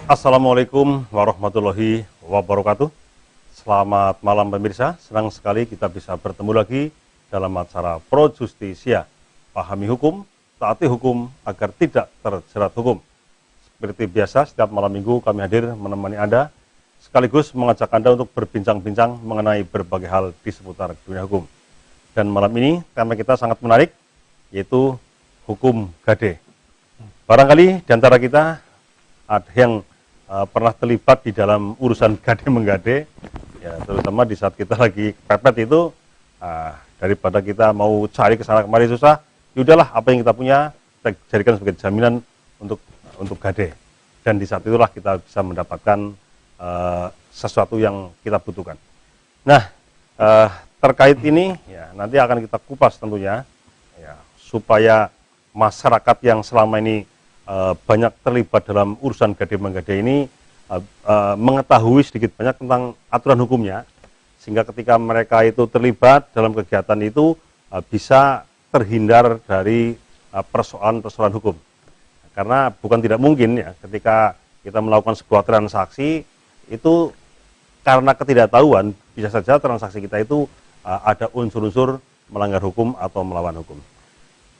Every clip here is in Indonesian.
Assalamualaikum warahmatullahi wabarakatuh. Selamat malam pemirsa, senang sekali kita bisa bertemu lagi dalam acara Pro Justisia. Pahami hukum, taati hukum agar tidak terjerat hukum. Seperti biasa, setiap malam minggu kami hadir menemani Anda, sekaligus mengajak Anda untuk berbincang-bincang mengenai berbagai hal di seputar dunia hukum. Dan malam ini tema kita sangat menarik, yaitu hukum gade. Barangkali di antara kita ada yang pernah terlibat di dalam urusan gade menggade, ya, terutama di saat kita lagi pepet itu, daripada kita mau cari kesana kemari susah, yaudahlah apa yang kita punya kita jadikan sebagai jaminan untuk gade, dan di saat itulah kita bisa mendapatkan sesuatu yang kita butuhkan. Nah, terkait ini ya nanti akan kita kupas tentunya, ya, supaya masyarakat yang selama ini banyak terlibat dalam urusan gade menggade ini mengetahui sedikit banyak tentang aturan hukumnya, sehingga ketika mereka itu terlibat dalam kegiatan itu bisa terhindar dari persoalan-persoalan hukum. Karena bukan tidak mungkin ya ketika kita melakukan sebuah transaksi itu karena ketidaktahuan bisa saja transaksi kita itu ada unsur-unsur melanggar hukum atau melawan hukum.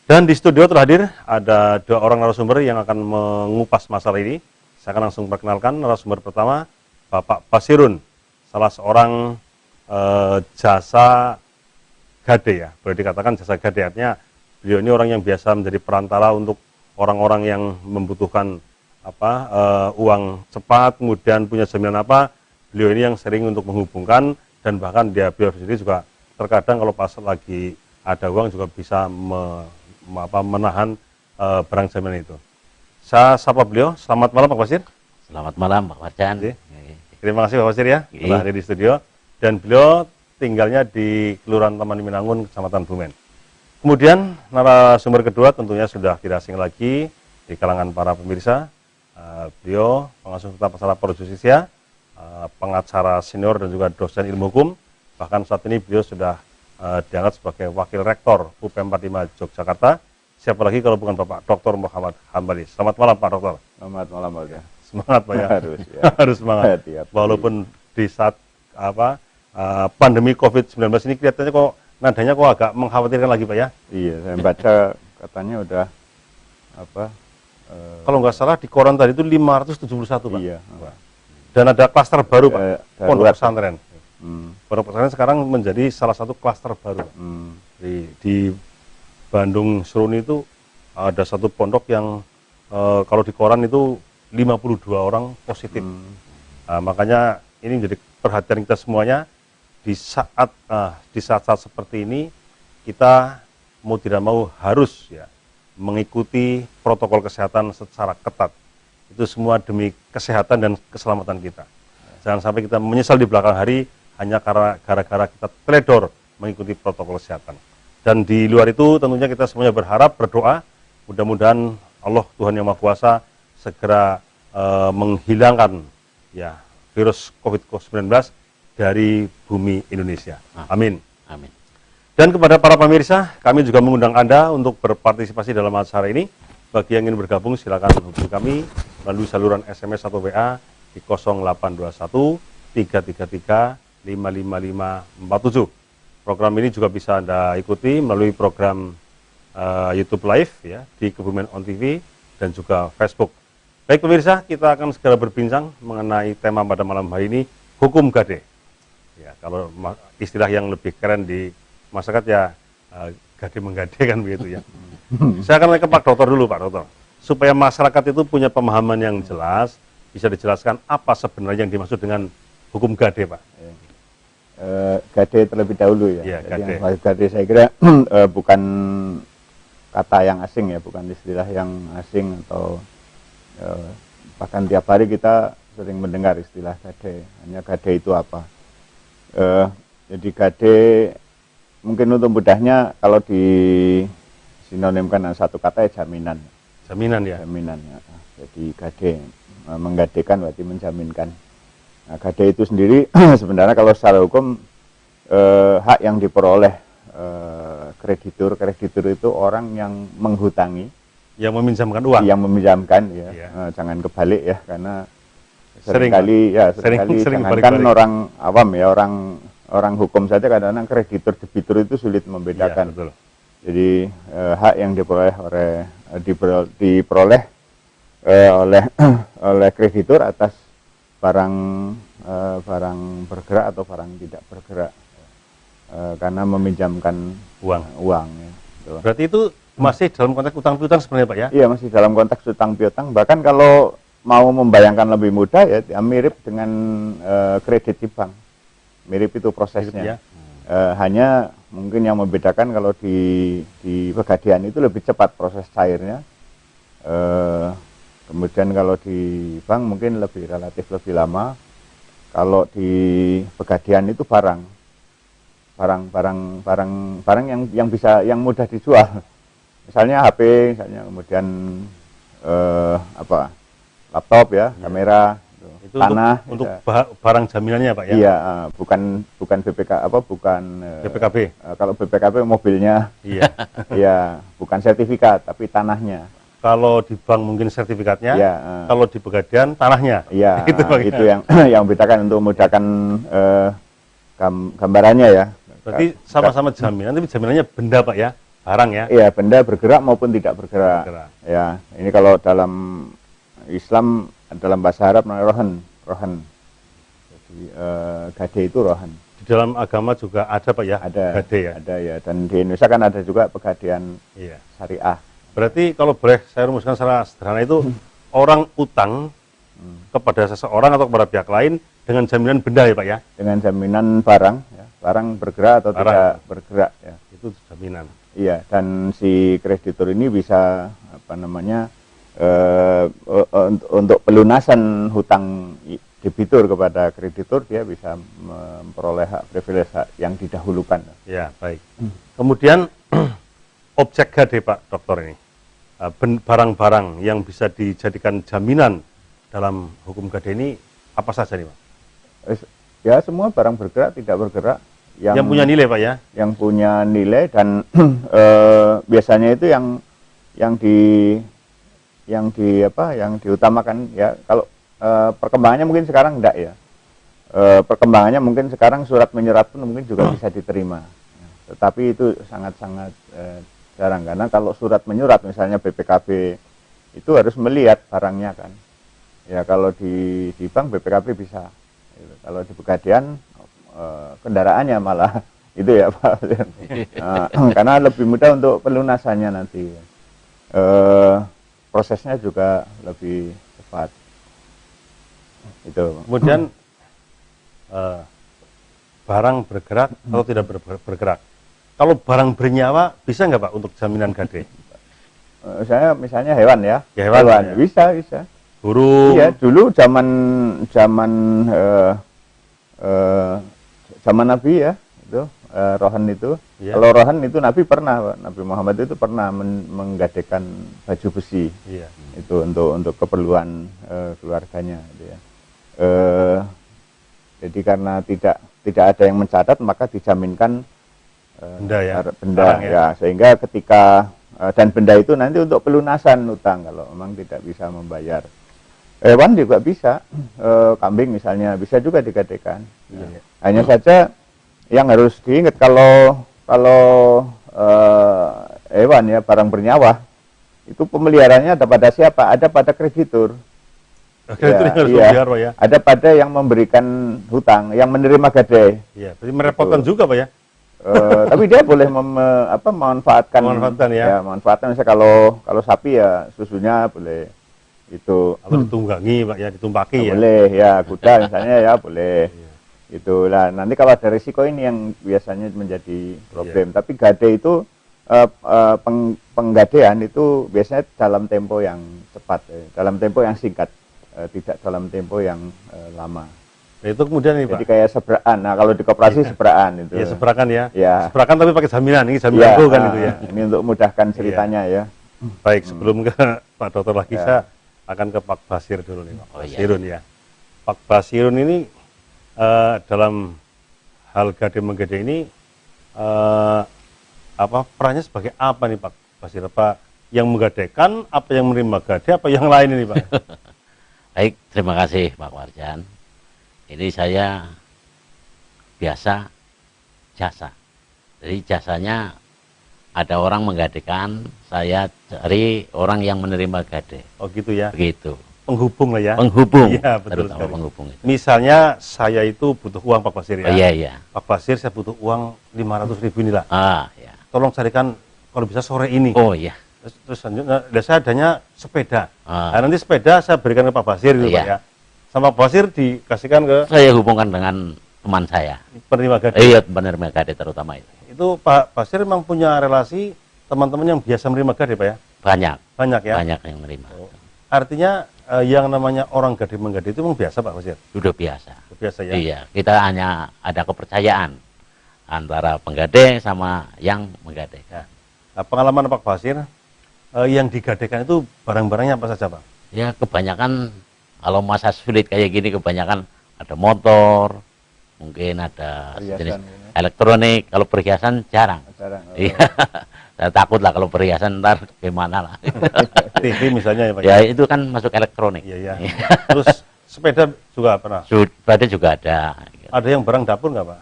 Dan di studio terhadir ada dua orang narasumber yang akan mengupas masalah ini. Saya akan langsung perkenalkan narasumber pertama, Bapak Basirun, salah seorang jasa gade ya, boleh dikatakan jasa gade, artinya beliau ini orang yang biasa menjadi perantara untuk orang-orang yang membutuhkan uang cepat, kemudian punya jaminan apa, beliau ini yang sering untuk menghubungkan, dan bahkan beliau sendiri juga terkadang kalau pas lagi ada uang juga bisa menahan barang jaminan itu. Saya sapa beliau. Selamat malam Pak Basir. Selamat malam Pak Warjan. Terima kasih Pak Basir ya telah hadir di studio. Dan beliau tinggalnya di Kelurahan Taman Minangun, Kecamatan Bumen. Kemudian narasumber kedua tentunya sudah tidak asing lagi di kalangan para pemirsa. Beliau pengasuh tetap acara Pro Justisia, pengacara senior dan juga dosen ilmu hukum. Bahkan saat ini beliau sudah diangkat sebagai Wakil Rektor UPM 45 Yogyakarta. Siapa lagi kalau bukan Bapak Dr. Muhammad Hambali. Selamat malam Pak Dokter. Selamat malam Pak. Semangat Pak ya. Harus semangat. Walaupun di saat pandemi COVID-19 ini kelihatannya kok nadanya kok agak mengkhawatirkan lagi Pak ya. Iya, saya baca katanya udah kalau nggak salah di koran tadi itu 571 Pak. Iya. Dan ada klaster baru Pak, pondok pesantren. Pondok pesantren sekarang menjadi salah satu klaster baru. Di Bandung Seruni itu ada satu pondok yang kalau di koran itu 52 orang positif. Makanya ini menjadi perhatian kita semuanya di saat-saat seperti ini, kita mau tidak mau harus ya mengikuti protokol kesehatan secara ketat. Itu semua demi kesehatan dan keselamatan kita. Jangan sampai kita menyesal di belakang hari hanya gara-gara kita teledor mengikuti protokol kesehatan. Dan di luar itu tentunya kita semuanya berharap, berdoa, mudah-mudahan Allah Tuhan Yang Maha Kuasa segera menghilangkan ya virus COVID-19 dari bumi Indonesia. Amin. Amin. Dan kepada para pemirsa, kami juga mengundang Anda untuk berpartisipasi dalam acara ini. Bagi yang ingin bergabung silakan hubungi kami melalui saluran SMS atau WA di 0821 333 55547. Program ini juga bisa Anda ikuti melalui program YouTube Live ya di Kebumen On TV dan juga Facebook. Baik pemirsa, kita akan segera berbincang mengenai tema pada malam hari ini, hukum gade. Ya, kalau istilah yang lebih keren di masyarakat ya gade menggade kan begitu ya. Saya akan ke Pak Dokter dulu Pak Dokter, supaya masyarakat itu punya pemahaman yang jelas, bisa dijelaskan apa sebenarnya yang dimaksud dengan hukum gade Pak. Gade terlebih dahulu ya. Ya, jadi gade saya kira bukan kata yang asing ya, bukan istilah yang asing atau bahkan tiap hari kita sering mendengar istilah gade. Hanya gade itu apa? Jadi gade mungkin untuk mudahnya kalau di sinonimkan dengan satu kata ya jaminan. Jaminan ya. Jaminan ya. Jadi gade menggadekan berarti menjaminkan. Nah, gade itu sendiri sebenarnya kalau secara hukum hak yang diperoleh kreditur itu orang yang menghutangi, yang meminjamkan uang, yang meminjamkan ya, jangan kebalik ya, karena seringkali jangankan balik-balik. orang awam ya, orang hukum saja kadang-kadang kreditur debitur itu sulit membedakan. Betul. Jadi hak yang diperoleh oleh kreditur atas barang bergerak atau barang tidak bergerak karena meminjamkan uang ya. Berarti itu masih dalam konteks utang piutang sebenarnya Pak ya? Iya, masih dalam konteks utang piutang. Bahkan kalau mau membayangkan lebih mudah ya mirip dengan kredit di bank. Mirip itu prosesnya. Hanya mungkin yang membedakan kalau di Pegadaian itu lebih cepat proses cairnya. Kemudian kalau di bank mungkin relatif lebih lama. Kalau di Pegadaian itu barang yang mudah dijual. Misalnya HP, misalnya kemudian laptop ya, kamera, itu tanah. Untuk barang jaminannya Pak ya? Iya, bukan BPKB. Kalau BPKB mobilnya. Iya. Iya, bukan sertifikat tapi tanahnya. Kalau di bank mungkin sertifikatnya, iya, kalau di Pegadaian tanahnya. Iya, itu yang bedakan untuk memudahkan gambarannya ya. Berarti sama-sama jaminan, tapi jaminannya benda Pak ya, barang ya? Iya, benda bergerak maupun tidak bergerak. Ya, ini kalau dalam Islam, dalam bahasa Arab namanya rohan. Jadi gade itu rohan. Di dalam agama juga ada Pak ya? Ada. Gade ya? Ada ya, dan di Indonesia kan ada juga Pegadaian syariah. Berarti kalau boleh saya rumuskan secara sederhana itu orang utang kepada seseorang atau kepada pihak lain dengan jaminan benda ya Pak ya? Dengan jaminan barang, ya. Barang bergerak atau tidak bergerak ya. Itu jaminan. Iya, dan si kreditur ini bisa untuk pelunasan hutang debitur kepada kreditur, dia bisa memperoleh hak privilege yang didahulukan. Ya, baik. Kemudian objek gade Pak Dokter ini, barang-barang yang bisa dijadikan jaminan dalam hukum gade ini apa saja nih Pak? Ya, semua barang bergerak, tidak bergerak. Yang punya nilai Pak ya? Yang punya nilai dan biasanya itu yang diutamakan ya. Kalau perkembangannya mungkin sekarang enggak ya. Perkembangannya mungkin sekarang surat menyurat pun mungkin juga bisa diterima. Tetapi itu sangat-sangat jarang, karena kalau surat menyurat misalnya BPKB itu harus melihat barangnya kan. Ya kalau di bank BPKB bisa. Kalau di Pegadaian kendaraannya malah itu ya Pak. Karena lebih mudah untuk pelunasannya nanti. Prosesnya juga lebih cepat. Itu. Kemudian barang bergerak atau tidak bergerak. Kalau barang bernyawa bisa nggak Pak untuk jaminan gade? Saya misalnya hewan ya. Hewan. Ya. Bisa. Burung. Iya, dulu zaman Nabi ya, itu rohan itu. Ya. Kalau rohan itu Nabi pernah, Nabi Muhammad itu pernah menggadekan baju besi. Ya. Itu untuk keperluan keluarganya. Gitu ya. Jadi karena tidak ada yang mencatat, maka dijaminkan benda ya. Sehingga ketika dan benda itu nanti untuk pelunasan utang kalau memang tidak bisa membayar. Hewan juga bisa, kambing misalnya bisa juga digadekan. Ya. Hanya saja yang harus diingat kalau hewan ya, barang bernyawa itu pemeliharaannya ada pada siapa? Ada pada kreditur. Ya. Ada pada yang memberikan hutang, yang menerima gade. Iya, berarti merepotkan juga Pak ya. Tapi dia boleh memanfaatkan ya. Manfaatkan misalnya kalau sapi ya susunya boleh itu. Atau ditunggangi Pak ya, ditumpaki ya. Boleh ya, kuda misalnya ya boleh. Itulah nanti kalau ada risiko ini yang biasanya menjadi problem. Tapi gade itu penggadean itu biasanya dalam tempo yang cepat, dalam tempo yang singkat. Tidak dalam tempo yang lama. Nah, itu kemudian nih Pak. Jadi kayak sebraan. Nah kalau di koperasi sebraan itu. Ya sebrakan ya. Ya. Sebrakan tapi pakai jaminan. Ini jaminan kan itu ya. Ini untuk memudahkan ceritanya ya. Baik, sebelum ke Pak Dokter lagi saya akan ke Pak Basir dulu nih Pak. Basirun ya. Pak Basirun ini dalam hal gade menggade ini perannya sebagai apa nih Pak Basir? Apa yang menggadekan, apa yang menerima gade, apa yang lain ini Pak? Baik, terima kasih Pak Warjan. Ini saya biasa jasa. Jadi jasanya ada orang menggadekan, saya cari orang yang menerima gade. Oh gitu ya. Begitu. Penghubung lah ya. Penghubung. Iya, betul Terutama sekali. penghubung itu. Misalnya saya itu butuh uang Pak Basir ya. Oh, iya, iya. Pak Basir saya butuh uang 500.000 inilah. Ah, ya. Tolong carikan kalau bisa sore ini. Oh iya. Terus selanjutnya saya adanya sepeda. Ah. Nah, nanti sepeda saya berikan ke Pak Basir gitu Iya. Pak ya. Sama Pak Basir dikasihkan ke Saya hubungkan dengan teman saya. penerima gade. Iya, penerima gade terutama itu. Itu Pak Basir memang punya relasi teman-teman yang biasa menerima gade Pak ya? Banyak, Banyak ya? banyak yang menerima. Oh. Artinya yang namanya orang gade menggade itu memang biasa Pak Basir? Sudah biasa. Biasa ya? Iya, kita hanya ada kepercayaan antara penggade sama yang menggadekan. Ya. Nah, pengalaman Pak Basir, yang digadekan itu barang-barangnya apa saja Pak? Ya, kebanyakan kalau masa sulit kayak gini kebanyakan ada motor, mungkin ada Perhiasan jenis gitu. elektronik. Kalau perhiasan jarang. Jarang. Iya, saya takut lah kalau perhiasan ntar gimana lah. TV misalnya ya Pak? Ya itu kan masuk elektronik. Iya, iya. Terus sepeda juga pernah? Sepeda juga ada. Ada yang barang dapur nggak Pak?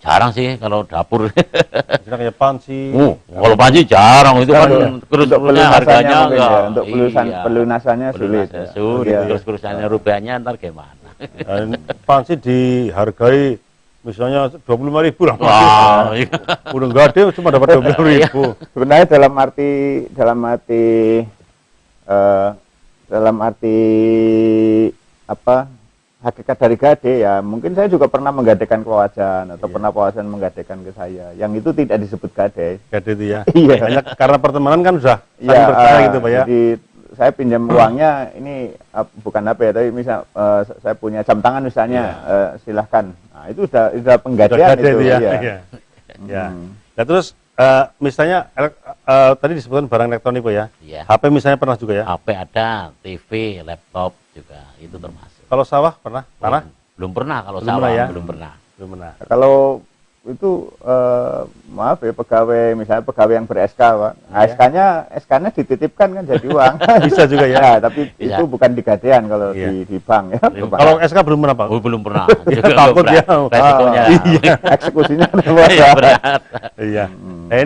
Jarang sih kalau dapur. Misalnya kayak panci. Kalau panci jarang itu kan Untuk kurus-kurusnya pelunasannya harganya mungkin enggak. ya, untuk Iya. pelunasannya sulit. Pelunasannya sulit. Iya. Kurus-kurusannya rupiahnya ntar gimana? Dan panci dihargai misalnya 25.000 lah. Wah, iya. Udah nggak ada cuma dapat 20.000. Sebenarnya dalam arti apa hakikat dari gade ya mungkin saya juga pernah menggadekan ke Wajan atau Iya. pernah Wajan menggadekan ke saya yang itu tidak disebut gade. Gade itu ya. Iya. Hanya karena pertemanan kan sudah saling Iya, percaya gitu Pak ya. jadi saya pinjam uangnya ini bukan apa ya tapi misal saya punya jam tangan misalnya silahkan. Nah itu sudah Sudah penggadean gade itu ya. iya. Iya. Ya. Hmm. Nah terus misalnya tadi disebutkan barang elektronik Pak ya. Iya. HP misalnya pernah juga ya. HP ada, TV, laptop juga itu termasuk. Kalau sawah pernah? Tanah? Belum pernah kalau Belum sawah, pernah ya? belum pernah. Belum pernah. Kalau itu maaf ya pegawai misalnya pegawai yang ber-SK Pak. Nah, Iya. SK-nya dititipkan kan jadi uang. Bisa juga ya. Ya, tapi Bisa. itu bukan di gadean kalau Iya. di bank ya. Belum. Bank. Kalau SK belum pernah Pak? Oh, belum pernah. Ya, Juga takut berat. ya. Resikonya. Iya. Eksekusinya luar Iya, berat. Iya. Hmm. Nah,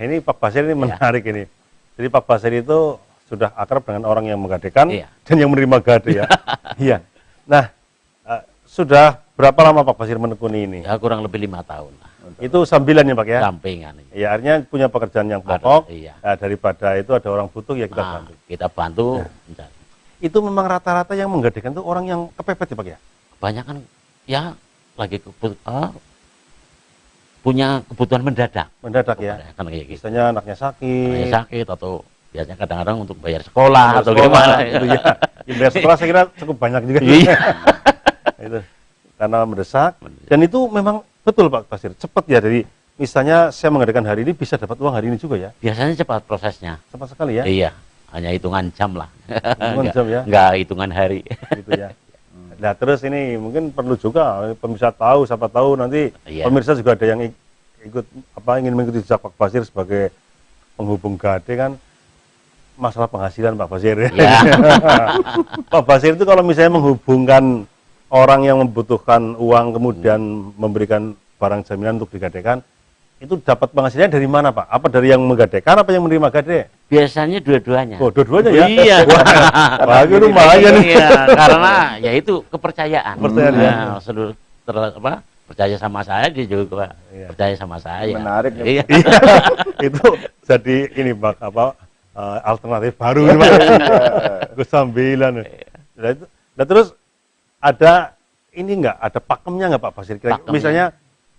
ini Pak Basir ini menarik ini. Jadi Pak Basir itu sudah akrab dengan orang yang menggadekan Iya. dan yang menerima gade ya. Iya. Nah, sudah berapa lama Pak Basir menekuni ini? Ya kurang lebih 5 tahun lah. Itu sambilan ya Pak ya? Sampingan. Ya artinya punya pekerjaan yang Ada, pokok. iya. Nah, daripada itu ada orang butuh ya kita Nah, bantu. kita bantu mencari. Itu memang rata-rata yang menggadekan itu orang yang kepepet ya Pak ya? Kebanyakan ya lagi punya kebutuhan mendadak. Mendadak ya. Kebanyakan kayak gitu. Misalnya anaknya sakit. Anaknya sakit atau biasanya kadang-kadang untuk bayar sekolah bayar atau sekolah, gimana. gitu ya. Ya, bayar sekolah saya kira cukup banyak juga. Iya. Itu karena mendesak. Dan itu memang betul Pak Basir, cepat ya dari misalnya saya mengadakan hari ini bisa dapat uang hari ini juga ya. Biasanya cepat prosesnya. Cepat sekali ya. Iya, hanya hitungan jam lah. Hitungan jam ya. Enggak hitungan hari. Gitu ya. Nah, terus ini mungkin perlu juga pemirsa tahu, siapa tahu nanti Iya. pemirsa juga ada yang ikut ingin mengikuti jejak Pak Basir sebagai penghubung gade kan masalah penghasilan Pak Basir ya. Iya. Pak Basir itu kalau misalnya menghubungkan orang yang membutuhkan uang kemudian memberikan barang jaminan untuk digadekan itu dapat penghasilannya dari mana Pak? Apa dari yang menggadekan apa yang menerima gade? Biasanya dua-duanya. Oh, dua-duanya ya? Iya. Wah, itu lumayan nih. Iya, karena ya itu kepercayaan. Kepercayaan, ya. Nah, seluruh percaya sama saya, dia juga Iya. percaya sama saya. Menarik ya. Iya. Iya, itu jadi ini Pak alternatif baru nih Pak. Kesambilan. Nah, terus ada ini enggak ada pakemnya enggak Pak Basir? Pakemnya. Misalnya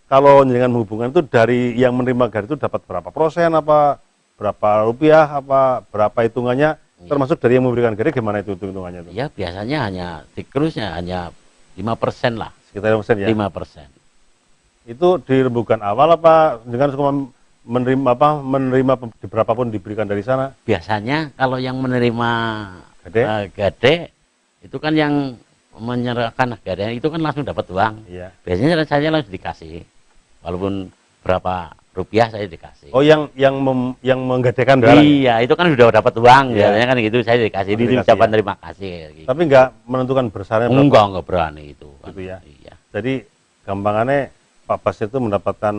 kalau dengan hubungan itu dari yang menerima gade itu dapat berapa persen apa berapa rupiah apa berapa hitungannya Iya. termasuk dari yang memberikan gade gimana itu hitungannya itu? Ya biasanya hanya tikrusnya hanya 5% lah. Sekitar 5% ya. 5%. Itu dirembukan awal apa dengan semua menerima berapapun diberikan dari sana? Biasanya kalau yang menerima Gade? gade itu kan yang menyerahkan gade itu kan langsung dapat uang. Iya. Biasanya saya langsung dikasih, walaupun berapa rupiah saya dikasih. Oh, yang menggadekan barang. Iya, itu kan sudah dapat uang, Iya. biasanya kan gitu, saya dikasih. Oh, Ini dikasih, ucapan ya. terima kasih. Gitu. Tapi nggak menentukan besarnya berapa. Enggak berani itu. Kan. Gitu ya. Iya. Jadi gampangannya Pak Basir itu mendapatkan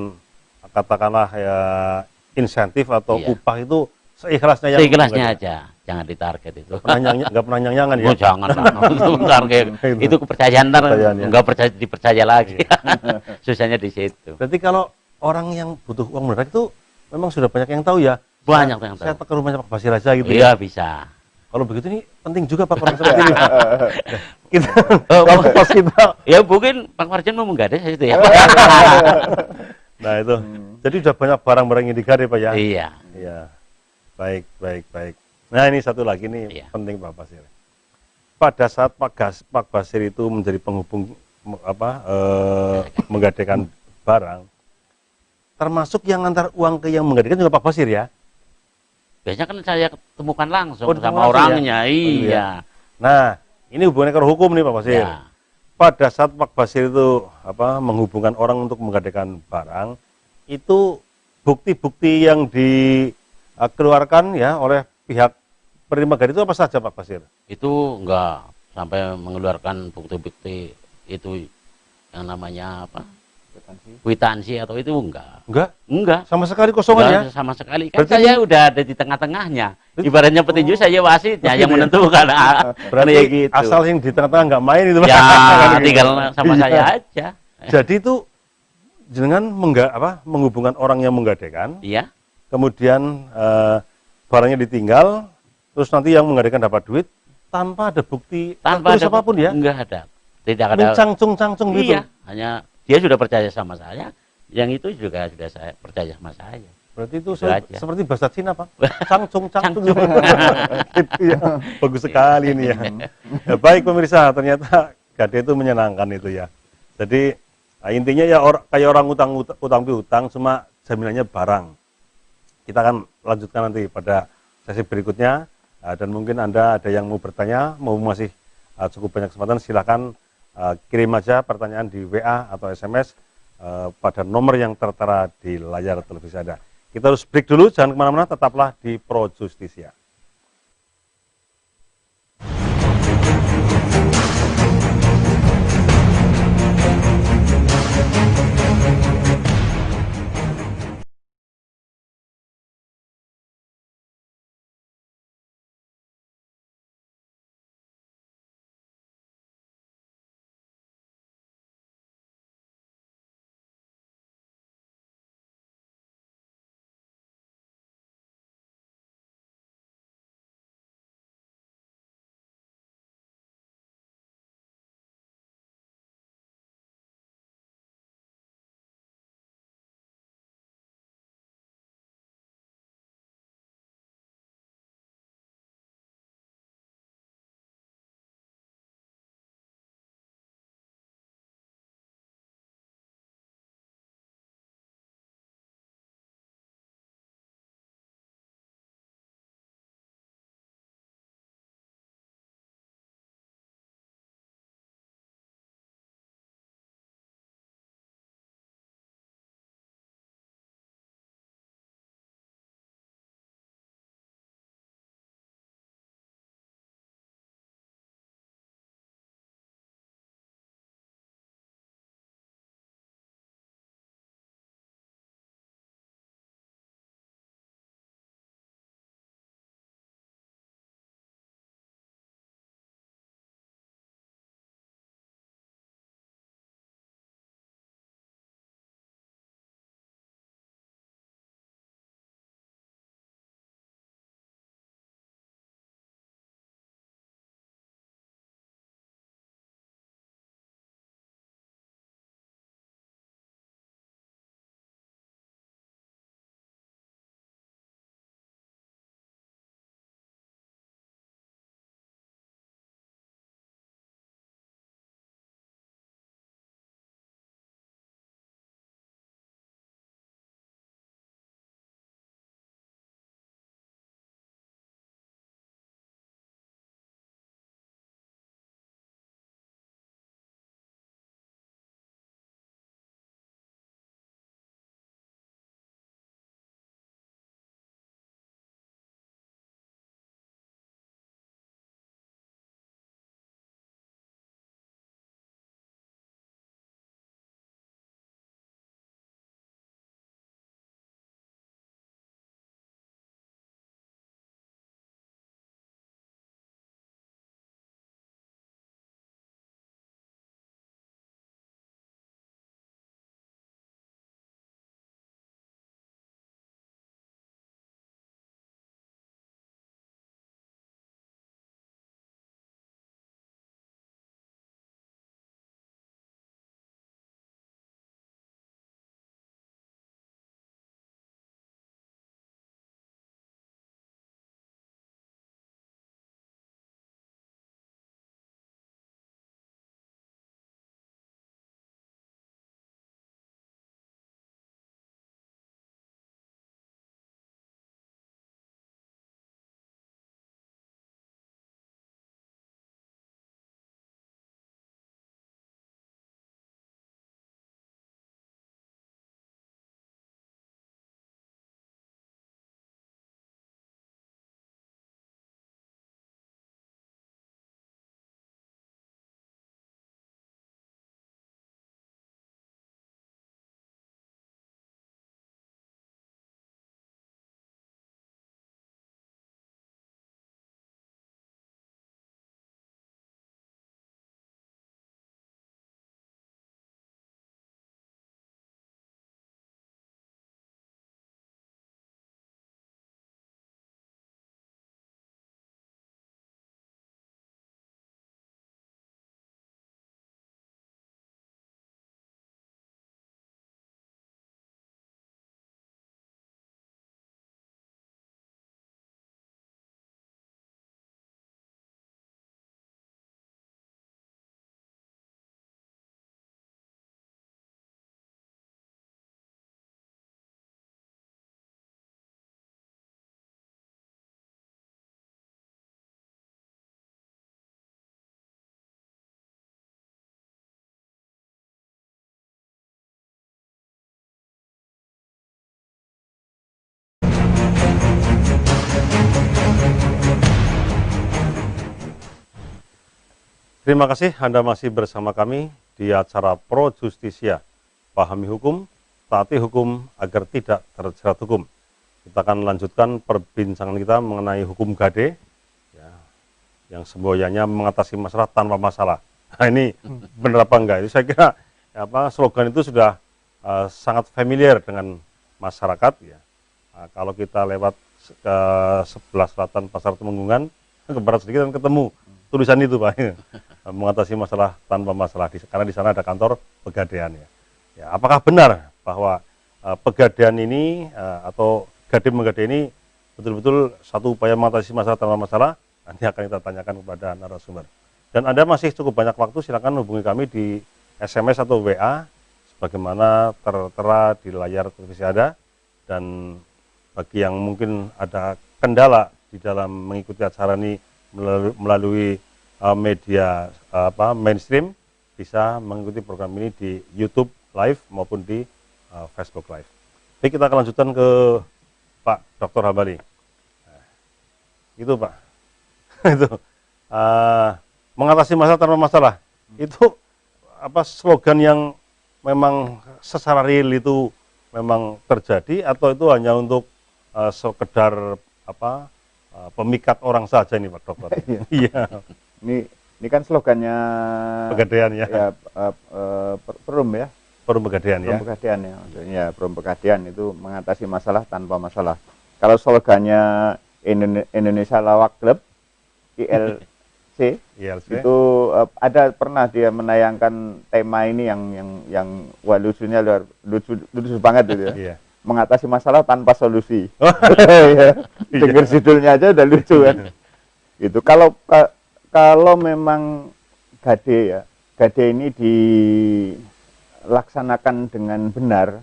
katakanlah ya insentif atau Iya. upah itu seikhlasnya yang Seikhlasnya menggadekan. aja, jangan ditarget itu. Nggak pernah nyang-nyangan ya. Oh, jangan lah, target. Itu kepercayaan ntar Kepercayaan, ya. enggak dipercaya lagi. Susahnya di situ. Berarti kalau orang yang butuh uang mendadak itu memang sudah banyak yang tahu ya. Banyak yang Saya tahu. ke rumahnya Pak Basir aja gitu Iya ya. bisa. Kalau begitu ini penting juga Pak orang seperti ini. Kita, Oh, kalau pos kita. Ya mungkin Pak Marjan mau menggades itu ya. Nah itu. Jadi sudah banyak barang-barang yang digade Pak ya. Iya. Iya. Baik, baik, baik. Nah ini satu lagi nih Iya. penting Pak Basir. Pada saat Pak Basir itu menjadi penghubung menggadekan barang, termasuk yang antar uang ke yang menggadekan juga Pak Basir ya. Biasanya kan saya ketemukan langsung Oh, ketemu sama langsung orangnya. ya? Oh, iya. Iya. Nah ini hubungannya ke hukum nih Pak Basir. Ya. Pada saat Pak Basir itu menghubungkan orang untuk menggadekan barang, itu bukti-bukti yang dikeluarkan ya oleh pihak penerima gade itu apa saja Pak Basir? Itu enggak sampai mengeluarkan bukti-bukti itu yang namanya apa? Kwitansi atau itu enggak. Enggak. Sama sekali kosongan ya? Enggak sama sekali. Kan Berarti saya udah ada di tengah-tengahnya. Ibaratnya petinju saya wasitnya Wasit yang ya? menentukan. Berarti ya gitu. asal yang di tengah-tengah nggak main itu Pak. Ya Kan gitu. tinggal sama Iya. saya aja. Jadi itu dengan menghubungkan orang yang menggadekan, Iya. kemudian barangnya ditinggal, terus nanti yang menggadekan dapat duit tanpa ada bukti Tanpa tertulis ada apapun ya? Enggak ada. Tidak ada. Cangcung gitu. Iya, hanya dia sudah percaya sama saya. Yang itu juga sudah saya percaya sama saya. Berarti itu Itu aja. seperti bahasa Cina Pak. Cangcung. Cangcung. Gitu ya. Bagus sekali ini ya. Ya, baik pemirsa, ternyata gade itu menyenangkan itu ya. Jadi intinya ya kayak orang utang piutang, cuma jaminannya barang. Kita akan lanjutkan nanti pada sesi berikutnya. Dan mungkin Anda ada yang mau bertanya, mau masih cukup banyak kesempatan, silahkan kirim aja pertanyaan di WA atau SMS pada nomor yang tertera di layar televisi Anda. Kita harus break dulu, jangan kemana-mana, tetaplah di Pro Justisia. Terima kasih Anda masih bersama kami di acara Pro Justisia. Pahami hukum, taati hukum agar tidak terjerat hukum. Kita akan lanjutkan perbincangan kita mengenai hukum gade, ya, yang semboyannya mengatasi masalah tanpa masalah. Nah, ini benar apa enggak? Itu saya kira slogan itu sudah sangat familiar dengan masyarakat. Ya. Nah, kalau kita lewat ke sebelah selatan Pasar Temenggungan, ke barat sedikit dan ketemu tulisan itu, Pak. Mengatasi masalah tanpa masalah, karena di sana ada kantor pegadaian. Ya, apakah benar bahwa pegadaian ini atau gade menggadai ini betul-betul satu upaya mengatasi masalah tanpa masalah? Nanti akan kita tanyakan kepada narasumber. Dan Anda masih cukup banyak waktu, silakan hubungi kami di SMS atau WA, sebagaimana tertera di layar televisi Anda. Dan bagi yang mungkin ada kendala di dalam mengikuti acara ini melalui media mainstream, bisa mengikuti program ini di YouTube Live maupun di Facebook Live. Jadi kita akan lanjutkan ke Pak Dr. Hambali. Nah, itu Pak, itu mengatasi masalah tanpa masalah. Itu slogan yang memang secara real itu memang terjadi, atau itu hanya untuk sekedar pemikat orang saja ini Pak Dokter? Iya. Ini kan slogannya Pegadaian ya. Perum ya. Perum Pegadaian ya. Perum Pegadaian ya. Maksudnya Perum Pegadaian itu mengatasi masalah tanpa masalah. Kalau slogannya Indonesia Lawak Club ILC itu ada pernah dia menayangkan tema ini yang wah lucunya lucu banget itu ya. Iya. Mengatasi masalah tanpa solusi. Ya. Dengar judulnya aja udah lucu kan. Itu kalau memang gade ini dilaksanakan dengan benar,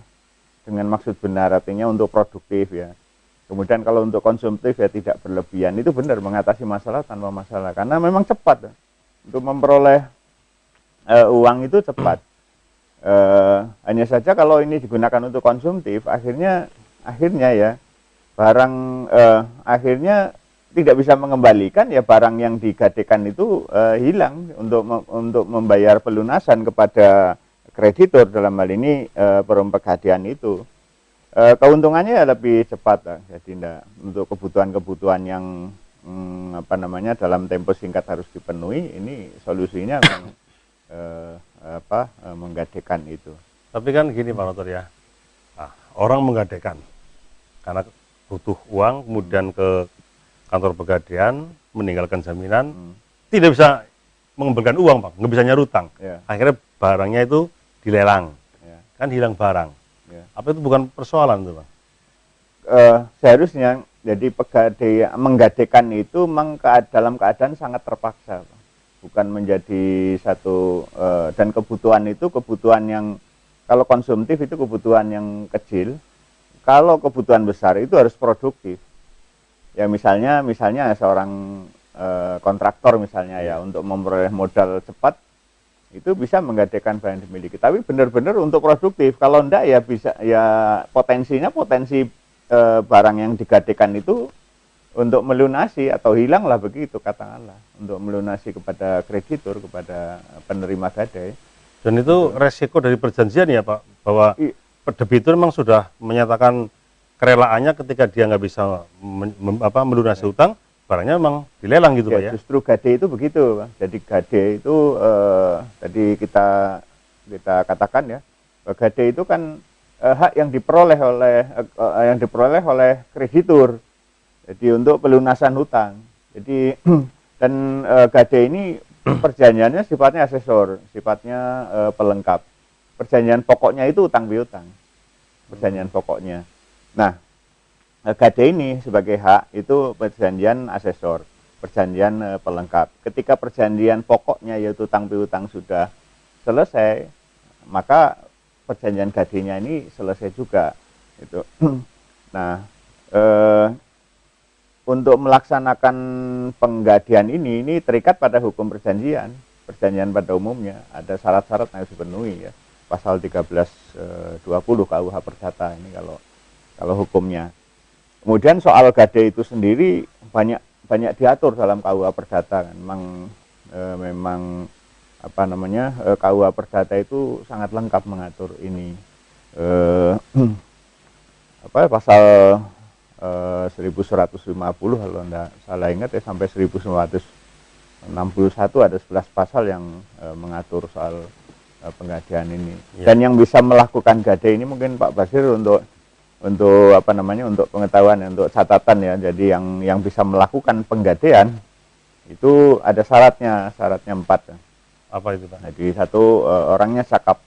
dengan maksud benar, artinya untuk produktif ya. Kemudian kalau untuk konsumtif ya tidak berlebihan, itu benar mengatasi masalah tanpa masalah, karena memang cepat untuk memperoleh uang itu cepat. Hanya saja kalau ini digunakan untuk konsumtif, akhirnya ya barang akhirnya tidak bisa mengembalikan, ya barang yang digadekan itu hilang untuk membayar pelunasan kepada kreditur, dalam hal ini Perum Pegadaian itu. Keuntungannya ya lebih cepat lah. Jadi untuk kebutuhan-kebutuhan yang dalam tempo singkat harus dipenuhi, ini solusinya memang menggadekan itu. Tapi kan gini Pak Notor ya, orang menggadekan karena butuh uang, kemudian ke kantor pegadaian, meninggalkan jaminan, tidak bisa mengembalikan uang Pak, nggak bisa nyarutang. Yeah. Akhirnya barangnya itu dilelang, kan hilang barang. Yeah. Apa itu bukan persoalan itu Pak? Seharusnya jadi menggadekan itu memang dalam keadaan sangat terpaksa Pak. Bukan menjadi satu dan kebutuhan itu kebutuhan yang, kalau konsumtif itu kebutuhan yang kecil, kalau kebutuhan besar itu harus produktif. Ya misalnya seorang kontraktor misalnya ya, untuk memperoleh modal cepat itu bisa menggadekan barang yang dimiliki. Tapi benar-benar untuk produktif. Kalau enggak ya bisa ya potensi barang yang digadekan itu untuk melunasi atau hilang lah begitu katakanlah, untuk melunasi kepada kreditur, kepada penerima gadai. Dan itu resiko dari perjanjian ya Pak, bahwa debitur memang sudah menyatakan kerelaannya ketika dia nggak bisa melunasi utang, barangnya memang dilelang gitu ya, Pak ya? Justru gade itu begitu Pak. Jadi gade itu tadi kita katakan ya, gade itu kan hak yang diperoleh oleh kreditur. Jadi untuk pelunasan hutang. Jadi dan gade ini perjanjiannya sifatnya asesor, sifatnya pelengkap. Perjanjian pokoknya itu utang piutang. Perjanjian pokoknya. Nah, gade ini sebagai hak itu perjanjian asesor, perjanjian pelengkap. Ketika perjanjian pokoknya yaitu utang piutang sudah selesai, maka perjanjian gadenya ini selesai juga. Itu. Nah, untuk melaksanakan penggadean ini terikat pada hukum perjanjian. Perjanjian pada umumnya ada syarat-syarat yang harus dipenuhi ya. Pasal 1320 KUH Perdata ini kalau hukumnya. Kemudian soal gade itu sendiri banyak diatur dalam KUH Perdata kan. Memang memang apa namanya KUA Perdata itu sangat lengkap mengatur ini. Pasal 1150 kalau enggak salah ingat ya, sampai 1961 ada 11 pasal yang mengatur soal penggadean ini. Ya. Dan yang bisa melakukan gade ini mungkin Pak Basir untuk apa namanya, untuk pengetahuan, untuk catatan ya. Jadi yang bisa melakukan penggadean itu ada syaratnya 4. Apa itu Pak? Jadi satu, orangnya cakap,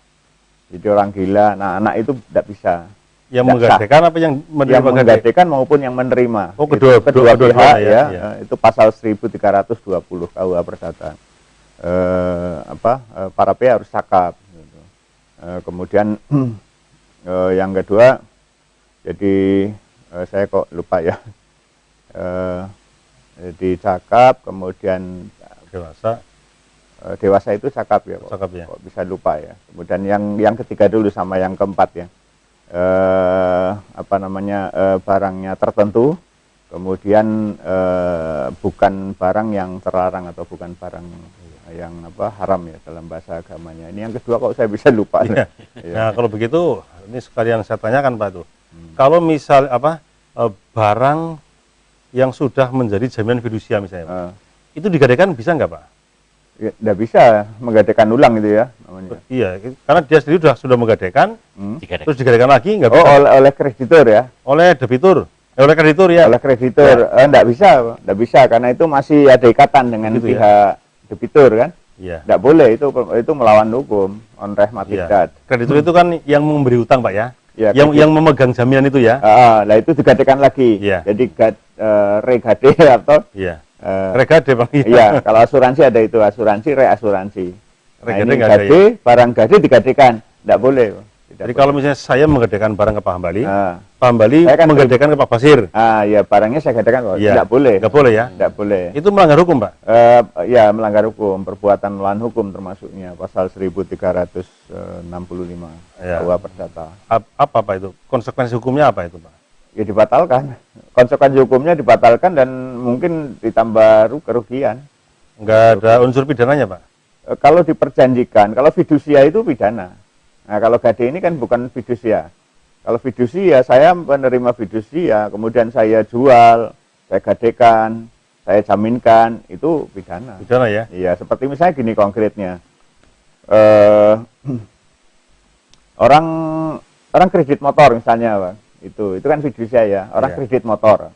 jadi orang gila. Nah, anak itu tidak bisa. Yang Tidak menggadekan apa yang menerima yang gade? menggadekan maupun yang menerima. Oh, Itu kedua pihak kedua-duanya ya. ya. Itu pasal 1320 KUA Perdata. Para pihak harus cakap. Gitu. Kemudian yang kedua, jadi saya kok lupa ya. Jadi cakap, kemudian dewasa itu cakap ya, Cakap ya. kok bisa lupa ya. Kemudian yang ketiga dulu sama yang keempat ya. Barangnya tertentu, kemudian bukan barang yang terlarang atau bukan barang yang haram ya dalam bahasa agamanya. Ini yang kedua kok saya bisa lupa. Ya. Ya. Nah, kalau begitu ini sekalian saya tanyakan Pak tuh. Kalau misal barang yang sudah menjadi jaminan fidusia misalnya, itu digadekan bisa nggak Pak? Ya, tidak bisa menggadekan ulang itu ya namanya. Iya, karena dia sendiri sudah menggadekan, terus digadekan lagi nggak bisa. Oleh kreditur ya. Oleh debitur, oleh kreditur ya. Oleh kreditur, tidak bisa karena itu masih ada ikatan dengan Begitu pihak debitur kan. Iya. Tidak boleh, itu melawan hukum, on rehmatidat. Kreditur itu kan yang memberi utang Pak ya. Ya, yang memegang jaminan itu ya. Lah itu digadekan lagi. Iya. Jadi regade atau Iya. Regade Bang. Iya, kalau asuransi ada itu, asuransi, reasuransi. Nah, Regade ini nggak ada gade, barang gade digadekan, tidak boleh. Jadi kalau misalnya saya menggadekan barang ke Pak Hambali, Ah. Pak Hambali Saya kan menggadekan ke Pak Basir. Ya barangnya saya gadekan kok, Iya. tidak boleh. Nggak boleh ya. Tidak boleh. Itu melanggar hukum Pak. Ya melanggar hukum, perbuatan melawan hukum termasuknya pasal 1365 Ya. KUA Perdata. Apa Pak itu? Konsekuensi hukumnya apa itu Pak? Ya dibatalkan. Konsekuensi hukumnya dibatalkan dan mungkin ditambah kerugian. Nggak ada unsur pidananya Pak? Kalau diperjanjikan, kalau fidusia itu pidana. Nah kalau gade ini kan bukan fidusia. Kalau fidusia, saya menerima fidusia, kemudian saya jual, saya gadekan, saya jaminkan, itu pidana. Pidana ya? Iya, seperti misalnya gini konkretnya. Orang kredit motor misalnya, Bang. Itu kan fidusia ya, orang kredit motor.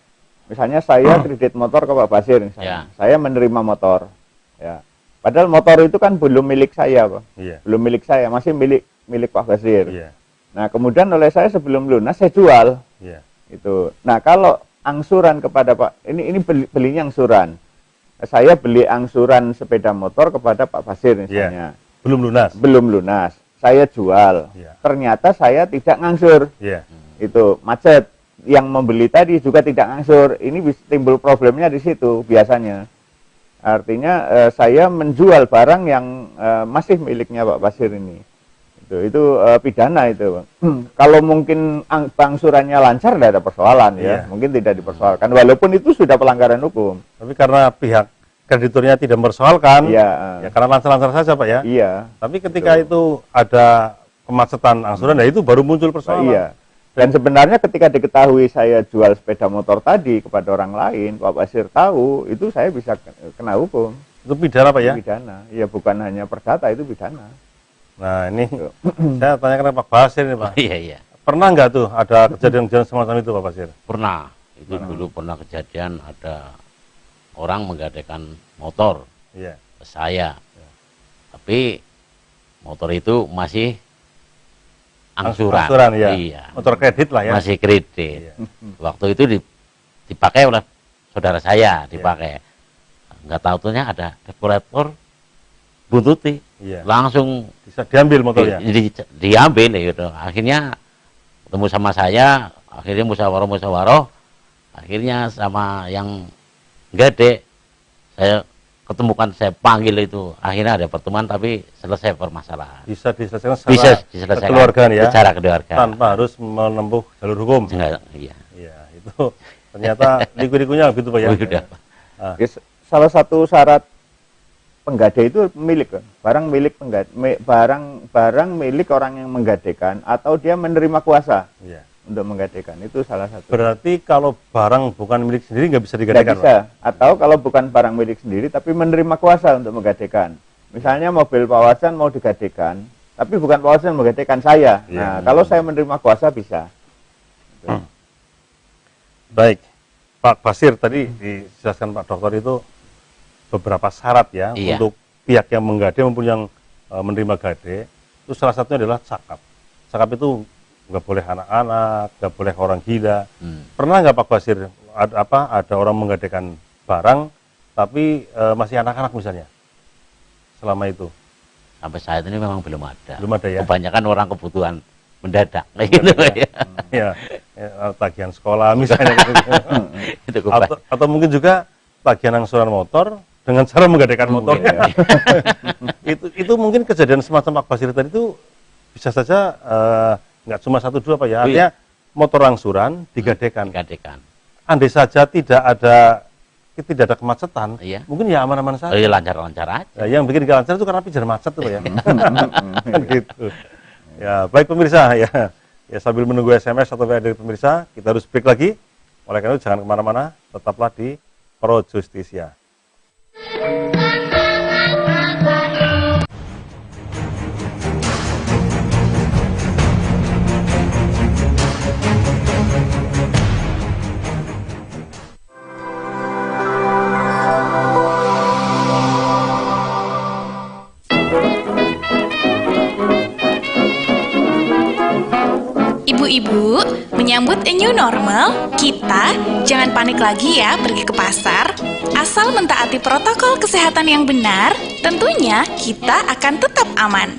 Misalnya saya kredit motor ke Pak Basir misalnya. Saya menerima motor. Ya. Padahal motor itu kan belum milik saya, Pak. Iya. Belum milik saya, masih milik Pak Basir. Iya. Nah, kemudian oleh saya sebelum lunas saya jual. Iya. Itu. Nah, kalau angsuran kepada Pak, ini belinya angsuran. Saya beli angsuran sepeda motor kepada Pak Basir misalnya. Belum lunas. Belum lunas. Saya jual. Ternyata saya tidak ngangsur. Iya. Itu macet. Yang membeli tadi juga tidak ngangsur. Ini timbul problemnya di situ biasanya. Artinya saya menjual barang yang masih miliknya Pak Basir ini. Itu pidana itu. Kalau mungkin angsurannya lancar tidak ada persoalan ya. Mungkin tidak dipersoalkan. Walaupun itu sudah pelanggaran hukum. Tapi karena pihak krediturnya tidak mempersoalkan, ya karena lancar-lancar saja Pak ya. Iya. Tapi ketika itu ada kemacetan angsuran, ya itu baru muncul persoalan. Iya. Dan sebenarnya ketika diketahui saya jual sepeda motor tadi kepada orang lain, Pak Basir tahu, itu saya bisa kena hukum. Itu pidana Pak ya? Pidana. Iya, bukan hanya perdata, itu pidana. Nah ini saya tanyakan ke Pak Basir nih Pak. Iya. Pernah nggak tuh ada kejadian-kejadian semacam itu Pak Basir? Pernah. Itu dulu pernah kejadian ada orang menggadekan motor Iya. ke saya. Tapi motor itu masih angsuran. Angsuran ya. Iya. Motor kredit lah ya. Masih kredit. Iya. Waktu itu dipakai oleh saudara saya, dipakai. Nggak tahu tuhnya ada dekorator buntuti. Iya. Langsung Bisa diambil motornya. diambil gitu. Akhirnya ketemu sama saya, akhirnya musyawarah. Akhirnya sama yang gede saya ketemukan, saya panggil itu. Akhirnya ada pertemuan tapi selesai permasalahan. Bisa diselesaikan secara diselesaikan kekeluargaan ya. Secara keluarga. Tanpa harus menempuh jalur hukum. Iya. Iya, itu ternyata liku-likunya gitu Pak ya. Udah. Salah satu syarat penggade itu milik, barang milik barang milik orang yang menggadekan atau dia menerima kuasa untuk menggadekan, itu salah satu. Berarti kalau barang bukan milik sendiri nggak bisa Nggak digadekan, bisa. Atau kalau bukan barang milik sendiri tapi menerima kuasa untuk menggadekan. Misalnya mobil Pak Warjan mau digadekan, tapi bukan Pak Warjan menggadekan saya. Nah, kalau saya menerima kuasa bisa. Baik, Pak Basir tadi dijelaskan Pak Dokter itu beberapa syarat ya untuk pihak yang menggade maupun yang menerima gade. Itu salah satunya adalah cakap. Cakap itu nggak boleh anak-anak, nggak boleh orang gila. Pernah nggak Pak Basir ada orang menggadekan barang tapi masih anak-anak misalnya selama itu? Sampai saat ini memang belum ada. Belum ada ya. Kebanyakan orang kebutuhan mendadak kayak gitu ya. Tagihan sekolah misalnya gitu. Itu atau mungkin juga tagihan angsuran motor dengan cara menggadekan motornya. itu mungkin kejadian semacam Pak Basir tadi itu bisa saja nggak cuma 1 2 Pak ya. Artinya motor angsuran digadekan. Andai saja tidak ada kemacetan, mungkin ya aman-aman saja. Lancar-lancar aja. Ya, yang bikin gak lancar itu karena pijar macet tuh Pak ya. Gitu. Ya, baik pemirsa ya. Ya sambil menunggu SMS atau WA dari pemirsa, kita harus break lagi. Oleh karena itu jangan kemana-mana, tetaplah di Pro Justisia. Ibu-ibu, menyambut a new normal, kita jangan panik lagi ya pergi ke pasar. Asal mentaati protokol kesehatan yang benar, tentunya kita akan tetap aman.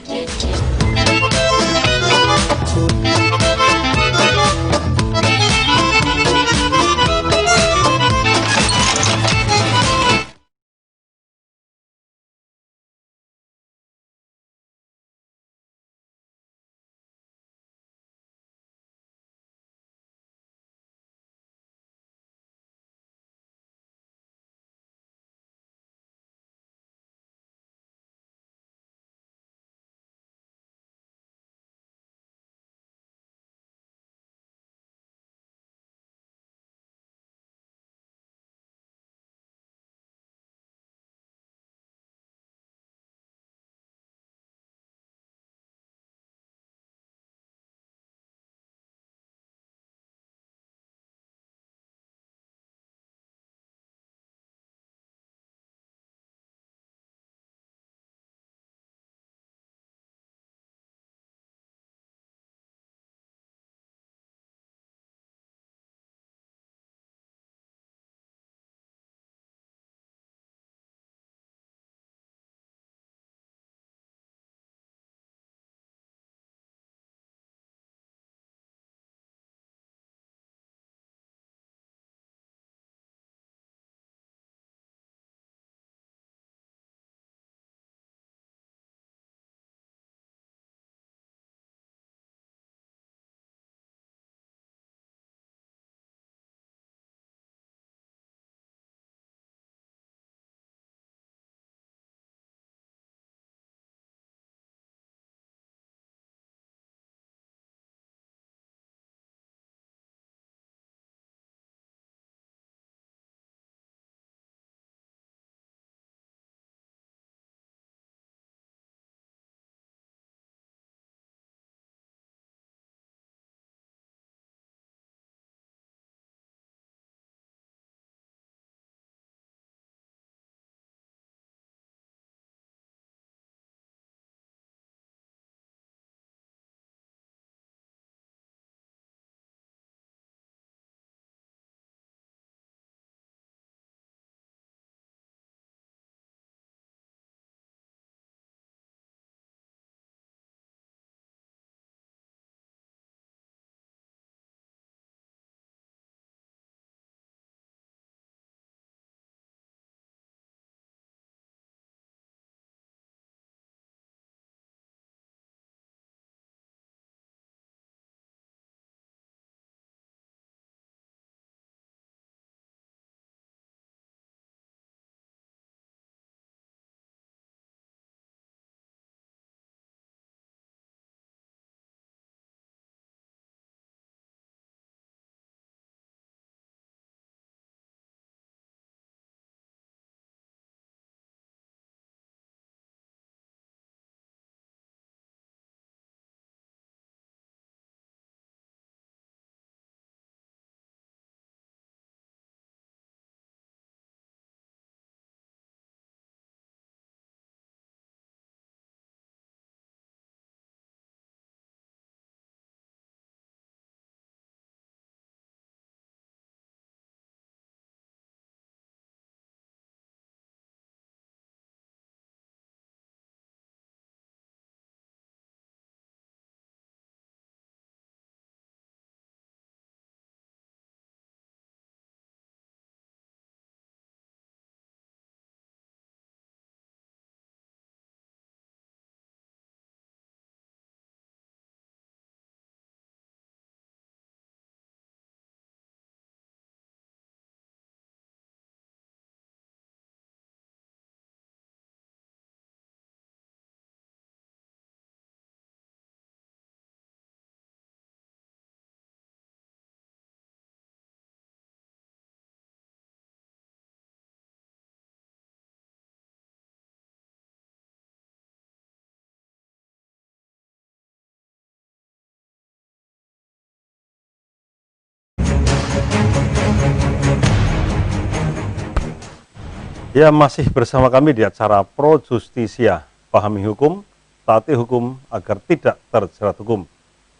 Ya, masih bersama kami di acara Pro Justisia, pahami hukum, taati hukum agar tidak terjerat hukum.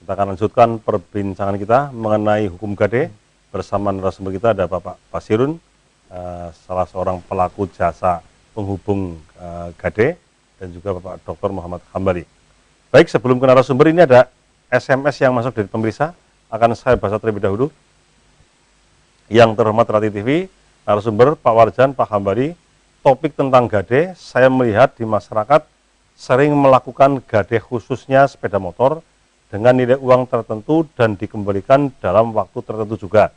Kita akan lanjutkan perbincangan kita mengenai hukum gade. Bersama narasumber kita ada Bapak Basirun, salah seorang pelaku jasa penghubung gade, dan juga Bapak Dr. Muhammad Hambali. Baik, sebelum ke narasumber ini ada SMS yang masuk dari pemirsa, akan saya baca terlebih dahulu. Yang terhormat Rati TV, narasumber Pak Warjan, Pak Hambali, topik tentang gade, saya melihat di masyarakat sering melakukan gade khususnya sepeda motor dengan nilai uang tertentu dan dikembalikan dalam waktu tertentu juga.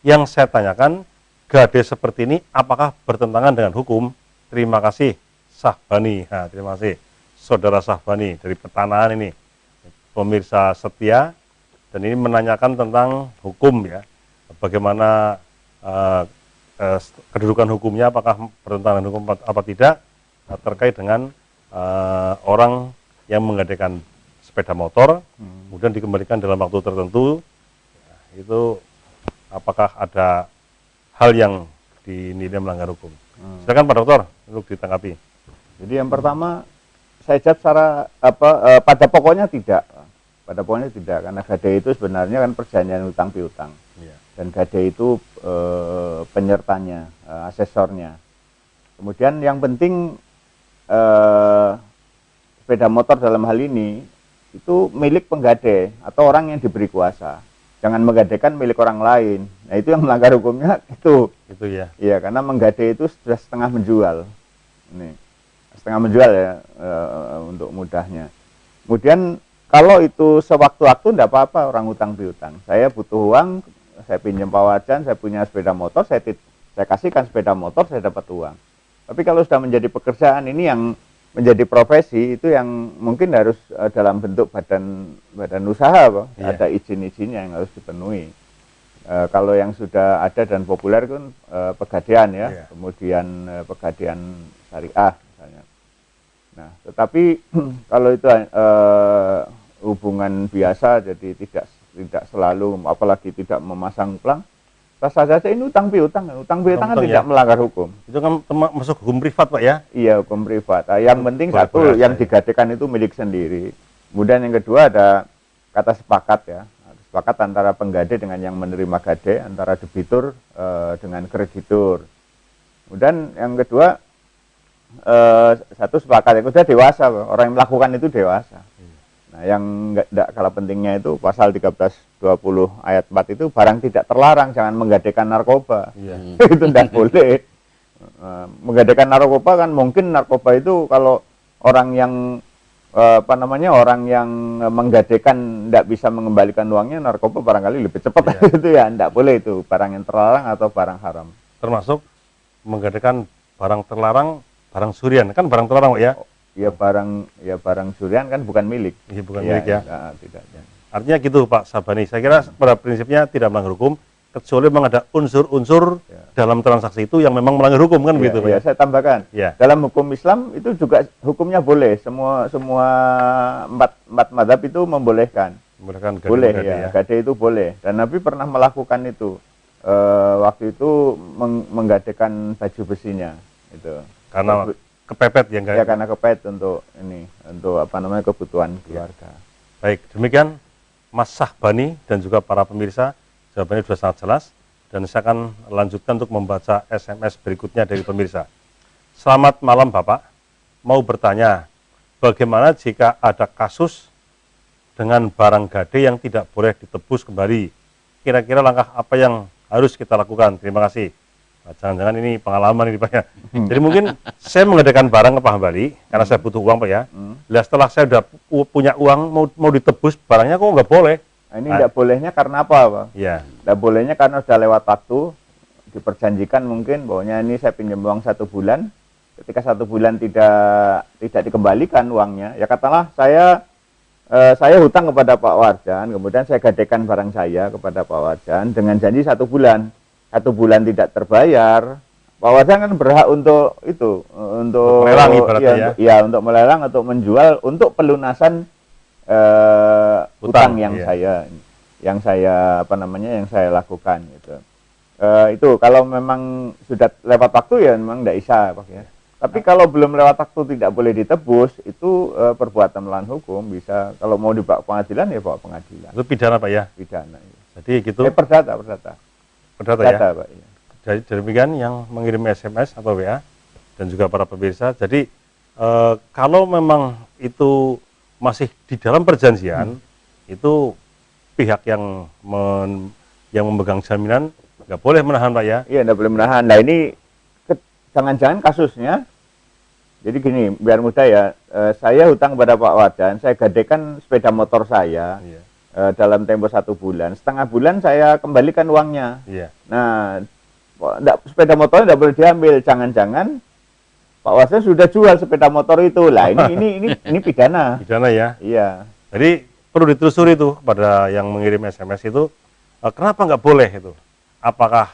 Yang saya tanyakan, gade seperti ini apakah bertentangan dengan hukum? Terima kasih, Sahbani. Nah, terima kasih, Saudara Sahbani dari Petanahan ini, pemirsa setia, dan ini menanyakan tentang hukum ya, bagaimana kedudukan hukumnya, apakah bertentangan dengan hukum apa tidak, terkait dengan orang yang menggadekan sepeda motor, kemudian dikembalikan dalam waktu tertentu, itu apakah ada hal yang dinilai melanggar hukum. Silakan Pak Dokter untuk ditanggapi. Jadi yang pertama, saya jawab secara pada pokoknya tidak. Pada pokoknya tidak, karena gade itu sebenarnya kan perjanjian utang piutang. Ya. Dan gade itu penyertanya, asesornya. Kemudian yang penting sepeda motor dalam hal ini itu milik penggade atau orang yang diberi kuasa. Jangan menggadekan milik orang lain. Nah, itu yang melanggar hukumnya itu. Itu ya. Iya, karena menggade itu sudah setengah menjual. Ini setengah menjual ya, untuk mudahnya. Kemudian kalau itu sewaktu-waktu tidak apa-apa orang utang piutang. Saya butuh uang, saya pinjam Pak Warjan, saya punya sepeda motor, saya kasihkan sepeda motor, saya dapat uang. Tapi kalau sudah menjadi pekerjaan, ini yang menjadi profesi, itu yang mungkin harus dalam bentuk badan usaha, Pak. Yeah. Ada izin-izinnya yang harus dipenuhi. Kalau yang sudah ada dan populer kan pegadean ya, Yeah. kemudian pegadean syariah misalnya. Nah, tetapi kalau itu hubungan biasa, jadi tidak selalu, apalagi tidak memasang pelang, sah saja ini utang piutang kan tidak ya. melanggar hukum. Itu kan masuk hukum privat Pak ya? Iya, hukum privat. Nah, yang penting Boleh satu, berasa, yang ya. digadekan itu milik sendiri. Kemudian yang kedua ada kata sepakat ya, sepakat antara penggade dengan yang menerima gade, antara debitur dengan kreditur. Kemudian yang kedua satu sepakat, yang kedua dewasa, orang yang melakukan itu dewasa. Nah, yang enggak kalah pentingnya itu pasal 1320 ayat 4 itu barang tidak terlarang, jangan menggadekan narkoba. Iya. Itu tidak boleh. Menggadekan narkoba kan mungkin narkoba itu kalau orang yang orang yang menggadekan tidak bisa mengembalikan uangnya, narkoba barangkali lebih cepat. Iya. Itu ya tidak boleh, itu barang yang terlarang atau barang haram. Termasuk menggadekan barang terlarang, barang curian, kan barang terlarang Pak ya? Ya barang curian kan bukan milik. Iya, bukan milik ya. Tidak. Artinya gitu Pak Sabani, saya kira pada prinsipnya tidak melanggar hukum, kecuali memang ada unsur-unsur dalam transaksi itu yang memang melanggar hukum kan begitu Pak? Ya, saya tambahkan. Ya. Dalam hukum Islam itu juga hukumnya boleh. Semua empat mazhab itu membolehkan. Membolehkan gade Boleh gade ya, gade itu boleh. Dan Nabi pernah melakukan itu. Waktu itu menggadekan baju besinya itu. Karena kepepet yang Ya, karena kepet untuk kebutuhan keluarga. Baik, demikian Mas Sahbani dan juga para pemirsa, jawabannya sudah sangat jelas, dan saya akan lanjutkan untuk membaca SMS berikutnya dari pemirsa. Selamat malam Bapak, mau bertanya, bagaimana jika ada kasus dengan barang gade yang tidak boleh ditebus kembali? Kira-kira langkah apa yang harus kita lakukan? Terima kasih. Nah, jangan-jangan ini pengalaman ini Pak ya. Jadi mungkin saya menggadekan barang ke Pak Hambali karena saya butuh uang Pak ya. Lah setelah saya sudah punya uang mau ditebus barangnya kok nggak boleh. Nah, ini tidak bolehnya karena apa, Pak? Iya. Tidak bolehnya karena sudah lewat waktu, diperjanjikan mungkin bahwanya ini saya pinjam uang 1 bulan, ketika 1 bulan tidak dikembalikan uangnya, ya katakanlah saya hutang kepada Pak Warjan, kemudian saya gadekan barang saya kepada Pak Warjan dengan janji 1 bulan. 1 bulan tidak terbayar, Pak Warjan kan berhak untuk melelang ibaratnya untuk melelang atau menjual untuk pelunasan utang yang saya lakukan gitu. Itu kalau memang sudah lewat waktu ya memang tidak bisa Pak ya. Tapi kalau belum lewat waktu tidak boleh ditebus, itu perbuatan melawan hukum. Bisa kalau mau dibawa pengadilan ya bawa pengadilan. Itu pidana Pak ya? Pidana. Ya. Jadi gitu. Perdata ya? Pak. Ya. Jadi demikian yang mengirim SMS atau WA dan juga para pemirsa. Jadi kalau memang itu masih di dalam perjanjian, itu pihak yang memegang jaminan nggak boleh menahan Pak ya? Iya, nggak boleh menahan. Nah ini jangan-jangan kasusnya, jadi gini, biar mudah ya, saya hutang kepada Pak Warjan, saya gadekan sepeda motor saya dalam tempo 1 bulan, setengah bulan saya kembalikan uangnya. Nah, sepeda motornya tidak boleh diambil, jangan-jangan Pak Warjan sudah jual sepeda motor itu, lah ini pidana. Pidana ya? Iya. Jadi perlu ditelusuri itu pada yang mengirim SMS itu, kenapa nggak boleh itu? Apakah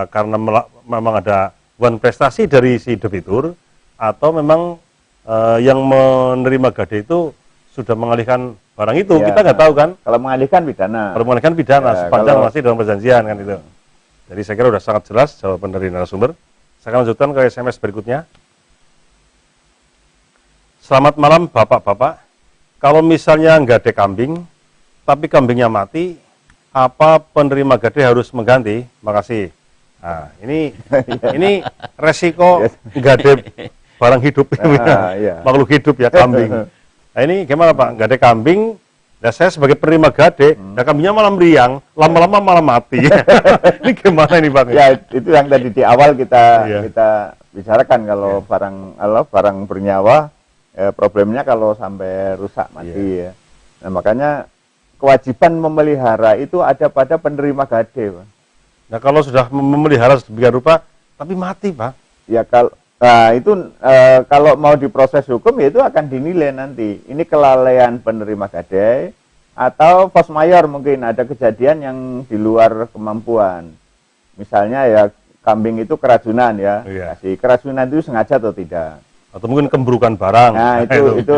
karena memang ada bukan prestasi dari si debitur, atau memang yang menerima gade itu sudah mengalihkan barang itu, kita nggak tahu kan? Kalau mengalihkan pidana. Kalau mengalihkan pidana, sepanjang masih dalam perjanjian kan itu. Jadi saya kira sudah sangat jelas jawaban dari narasumber. Saya akan lanjutkan ke SMS berikutnya. Selamat malam Bapak-Bapak. Kalau misalnya nggak ada kambing, tapi kambingnya mati, apa penerima gade harus mengganti? Makasih. Nah, ini resiko nggak ada barang hidup, makhluk hidup ya, kambing. Nah ini gimana Pak? Nggak ada kambing, dan saya sebagai penerima gade, dan kambingnya malah meriang, lama-lama malah mati. Ini gimana ini Pak? Ya itu yang tadi di awal kita bicarakan, kalau barang bernyawa, problemnya kalau sampai rusak mati ya. Nah makanya kewajiban memelihara itu ada pada penerima gade Pak. Nah kalau sudah memelihara sedemikian rupa, tapi mati Pak? Ya kalau kalau mau diproses hukum ya itu akan dinilai nanti. Ini kelalaian penerima gade atau force majeure, mungkin ada kejadian yang di luar kemampuan. Misalnya ya kambing itu keracunan ya, kasih keracunan itu sengaja atau tidak? Atau mungkin kemburukan barang.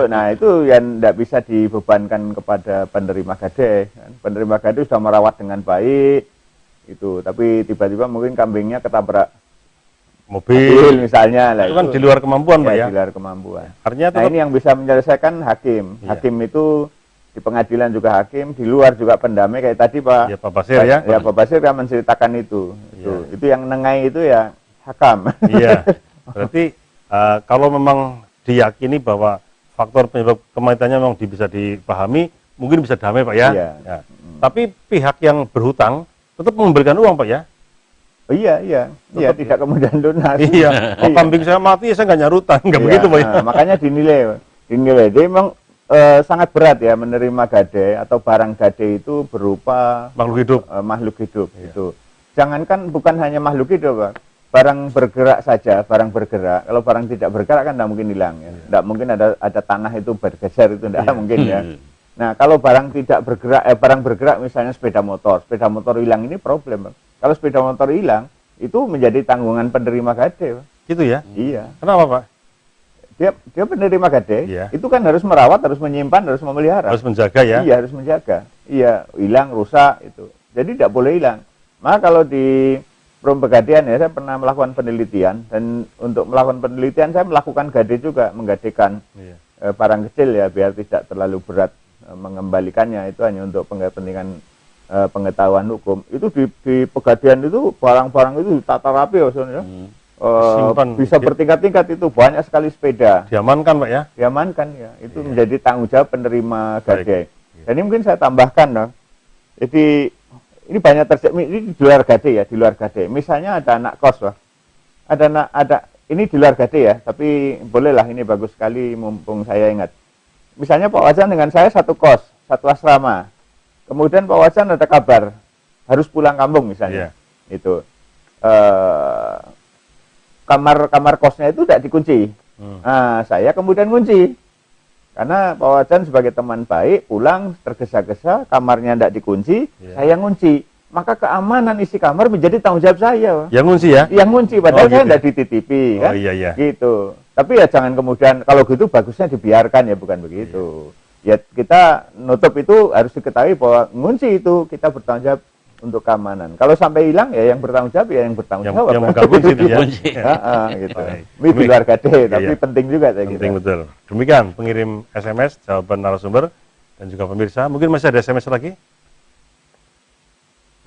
Nah itu yang tidak bisa dibebankan kepada penerima gade. Penerima gade sudah merawat dengan baik itu, tapi tiba-tiba mungkin kambingnya ketabrak mobil misalnya. Itu kan di luar kemampuan Pak ya? Di luar kemampuan. Artinya nah ini yang bisa menyelesaikan hakim. Hakim itu di pengadilan juga hakim, di luar juga pendamai kayak tadi Pak. Ya Pak Basir ya. Ya Pak Basir kan menceritakan itu. Itu yang nengai itu ya hakam. Iya. Berarti kalau memang diyakini bahwa faktor penyebab kematiannya memang bisa dipahami, mungkin bisa damai Pak ya. Ya. Tapi pihak yang berhutang tetap memberikan uang Pak ya? Oh, iya, tidak kemudian lunas. Iya, kambing saya mati, saya nggak nyarutan, nggak begitu Pak ya? Makanya dinilai. Dia memang sangat berat ya menerima gade atau barang gade itu berupa makhluk hidup. Itu. Jangankan bukan hanya makhluk hidup Pak, barang bergerak saja, barang bergerak. Kalau barang tidak bergerak kan tidak mungkin hilang ya. Tidak mungkin ada tanah itu bergeser, itu tidak mungkin ya. Nah, kalau barang tidak bergerak, barang bergerak misalnya sepeda motor hilang, ini problem. Kalau sepeda motor hilang, itu menjadi tanggungan penerima gade. Gitu ya? Iya. Kenapa Pak? Dia penerima gade, itu kan harus merawat, harus menyimpan, harus memelihara. Harus menjaga ya? Iya, harus menjaga. Iya, hilang, rusak, itu. Jadi tidak boleh hilang. Maka kalau di Perum Pegadean ya, saya pernah melakukan penelitian, dan untuk melakukan penelitian saya melakukan gade juga, menggadekan barang kecil ya, biar tidak terlalu berat mengembalikannya. Itu hanya untuk kepentingan pengetahuan hukum. Itu di Pegadean itu barang-barang itu tata rapi ya, bisa bertingkat-tingkat, itu banyak sekali sepeda. Diamankan Pak ya? Diamankan ya. Itu menjadi tanggung jawab penerima gade. Dan ini mungkin saya tambahkan dong. Jadi ini banyak terjadi, ini di luar gade ya, di luar gade. Misalnya ada anak kos Pak. Ini di luar gade ya, tapi bolehlah, ini bagus sekali mumpung saya ingat. Misalnya Pak Wajan dengan saya satu kos, satu asrama. Kemudian Pak Wajan ada kabar harus pulang kampung misalnya. Itu kamar kosnya itu tidak dikunci. Nah, saya kemudian kunci. Karena Pak Wajan sebagai teman baik pulang tergesa-gesa, kamarnya tidak dikunci, saya ngunci. Maka keamanan isi kamar menjadi tanggung jawab saya. Yang ngunci ya? Yang ngunci, padahal saya tidak dititipi kan. Iya. Gitu. Tapi ya jangan kemudian, kalau gitu bagusnya dibiarkan ya, bukan begitu. Ya kita nutup itu harus diketahui bahwa ngunci itu kita bertanggung jawab untuk keamanan. Kalau sampai hilang ya yang bertanggung jawab ya yang bertanggung jawab. Yang menggabung situ ya. Gitu. Baik. Ini di luar gade, tapi Iya. penting juga saya kira. Penting betul. Demikian pengirim SMS jawaban narasumber dan juga pemirsa. Mungkin masih ada SMS lagi?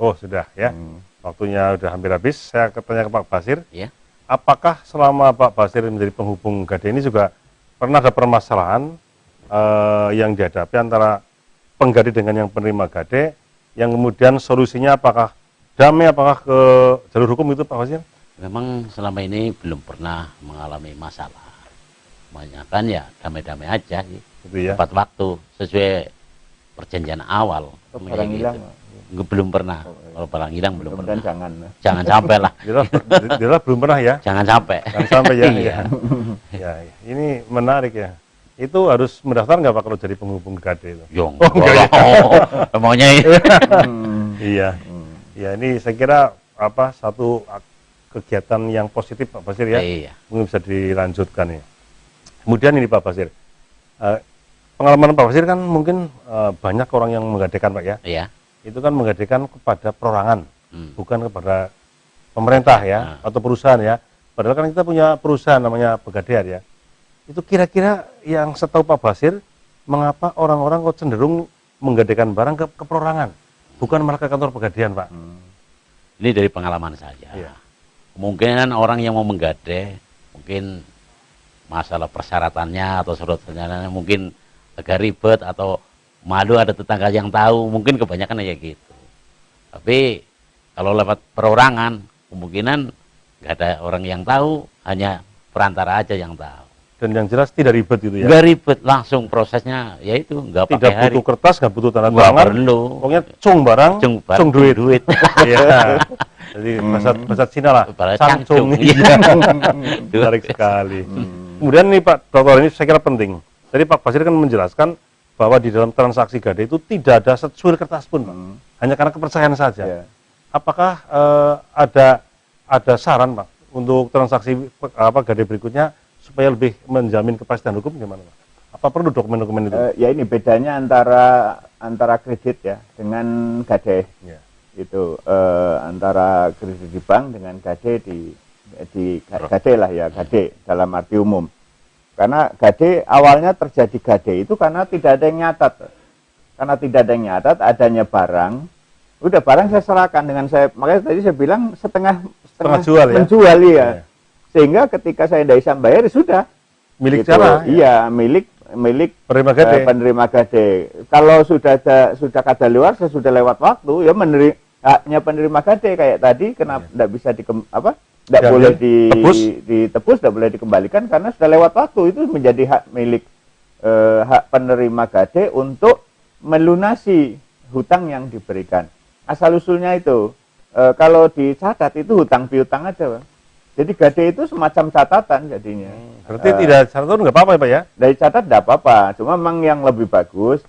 Oh sudah ya. Waktunya sudah hampir habis. Saya tanya ke Pak Basir. Ya. Apakah selama Pak Basir menjadi penghubung gade ini juga pernah ada permasalahan yang dihadapi antara penggade dengan yang penerima gade, yang kemudian solusinya apakah damai, apakah ke jalur hukum itu Pak Basir? Memang selama ini belum pernah mengalami masalah. Kebanyakan ya damai-damai aja sih. Gitu ya. Tepat waktu sesuai perjanjian awal. Barang hilang. Belum pernah. Kalau barang hilang belum Kemudian pernah. jangan. Jangan sampai lah. Dia belum pernah ya. Jangan sampai. Jangan sampai ya. Iya. Ya, ini menarik ya. Itu harus mendaftar nggak Pak kalau jadi penghubung gade itu? Yong. enggak ya. Emangnya Iya. Ya, ini saya kira satu kegiatan yang positif Pak Basir ya. Iya. Mungkin bisa dilanjutkan ya. Kemudian ini Pak Basir. Pengalaman Pak Basir kan mungkin banyak orang yang menggadekan Pak ya. Iya. Itu kan menggadekan kepada perorangan, bukan kepada pemerintah ya atau perusahaan ya. Padahal kan kita punya perusahaan namanya Pegadaian ya. Itu kira-kira yang setahu Pak Basir, mengapa orang-orang kok cenderung menggadekan barang ke perorangan, bukan malah ke kantor Pegadaian Pak? Ini dari pengalaman saja. Iya. Kemungkinan orang yang mau menggade, mungkin masalah persyaratannya atau surat-suratnya mungkin agak ribet atau malu ada tetangga yang tahu, mungkin kebanyakan kayak gitu. Tapi kalau lewat perorangan, kemungkinan nggak ada orang yang tahu, hanya perantara aja yang tahu. Dan yang jelas tidak ribet gitu ya. Nggak ribet, langsung prosesnya yaitu nggak Tidak pakai hari. butuh kertas, nggak butuh tanda Nggak tangan. perlu. Pokoknya cung barang, cung duit. Iya. Jadi bahasa Cina lah. Cangcung. Iya. Menarik sekali. Kemudian nih Pak Dokter, ini saya kira penting. Jadi Pak Basir kan menjelaskan bahwa di dalam transaksi gade itu tidak ada secuil kertas pun, Pak. Hanya karena kepercayaan saja. Yeah. Apakah ada saran Pak untuk transaksi gade berikutnya supaya lebih menjamin kepastian hukum gimana Pak? Apa perlu dokumen-dokumen itu? Ya ini bedanya antara kredit ya dengan gade. Ya. Itu antara kredit di bank dengan gade di gade lah ya, gade dalam arti umum. Karena gade awalnya terjadi gade itu karena tidak ada yang nyatat. Karena tidak ada yang nyatat, adanya barang. Udah barang saya serahkan dengan makanya tadi saya bilang setengah jual ya. Menjual ya. Ya. Sehingga ketika saya tidak bisa bayar sudah Milik gitu. siapa? Iya, milik Penerima gade. penerima gade. Kalau sudah kadaluarsa sudah lewat waktu ya haknya penerima gade kayak tadi kenapa tidak bisa tidak boleh ditebus, tidak boleh dikembalikan karena sudah lewat waktu, itu menjadi hak milik hak penerima gade untuk melunasi hutang yang diberikan. Asal usulnya itu kalau dicatat itu hutang piutang aja, Pak. Jadi gade itu semacam catatan jadinya. Berarti tidak catatan nggak apa-apa ya Pak ya? Dari catat tidak apa-apa, cuma memang yang lebih bagus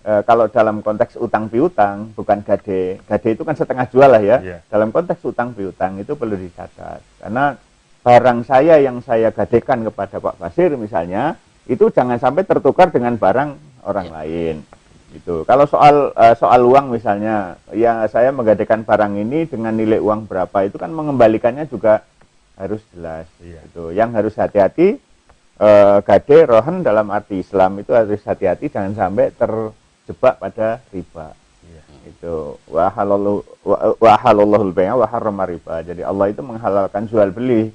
kalau dalam konteks utang piutang bukan gade. Gade itu kan setengah jual lah ya. Yeah. Dalam konteks utang piutang itu perlu dicatat. Karena barang saya yang saya gadekan kepada Pak Basir misalnya, itu jangan sampai tertukar dengan barang orang lain. Gitu. Kalau soal uang misalnya, ya saya menggadekan barang ini dengan nilai uang berapa, itu kan mengembalikannya juga harus jelas. Iya. Gitu. Yang harus hati-hati gade rohan dalam arti Islam itu harus hati-hati, jangan sampai terjebak pada riba. Iya. Itu wa halallahu al-bai'a wa harrama riba. Jadi Allah itu menghalalkan jual beli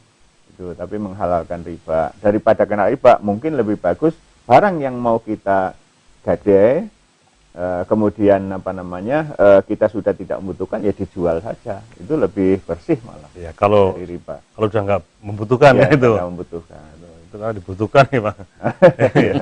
itu, tapi menghalalkan riba. Daripada kena riba, mungkin lebih bagus barang yang mau kita gade kemudian kita sudah tidak membutuhkan ya dijual saja, itu lebih bersih malah Ya, kalau dari riba. kalau udah nggak membutuhkan Ya, itu. tidak membutuhkan. Itu kan dibutuhkan ya Pak. Ya.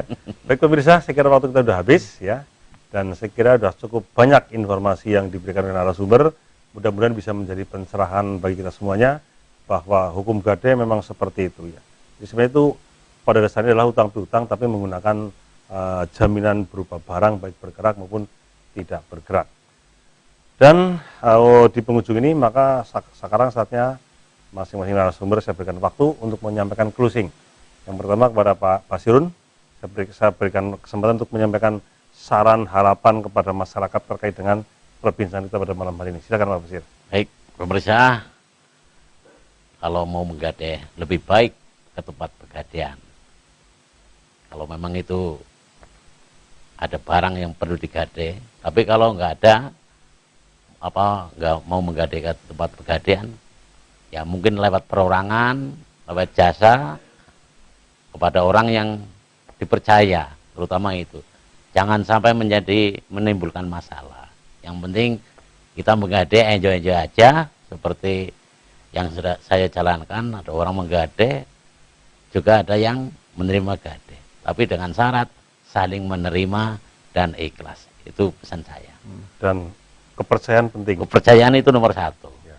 Baik pemirsa, saya kira waktu kita sudah habis ya. Dan saya kira sudah cukup banyak informasi yang diberikan oleh narasumber. Mudah-mudahan bisa menjadi pencerahan bagi kita semuanya bahwa hukum gade memang seperti itu ya. Jadi sebenarnya itu pada dasarnya adalah hutang piutang tapi menggunakan jaminan berupa barang baik bergerak maupun tidak bergerak. Dan di penghujung ini maka sekarang saatnya masing-masing narasumber saya berikan waktu untuk menyampaikan closing. Yang pertama kepada Pak Basirun, saya berikan kesempatan untuk menyampaikan saran harapan kepada masyarakat terkait dengan perbincangan kita pada malam hari ini. Silakan Pak Basir. Baik, pemirsa, kalau mau menggadai lebih baik ke tempat pegadaian. Kalau memang itu ada barang yang perlu digadai, tapi kalau nggak ada, nggak mau menggadai ke tempat pegadaian, ya mungkin lewat perorangan, lewat jasa kepada orang yang dipercaya, terutama itu. Jangan sampai menimbulkan masalah. Yang penting kita menggadai enjoy-enjoy aja, seperti yang sudah saya jalankan. Ada orang menggadai, juga ada yang menerima gadai. Tapi dengan syarat saling menerima dan ikhlas. Itu pesan saya. Dan kepercayaan penting. Kepercayaan itu nomor 1. Ya.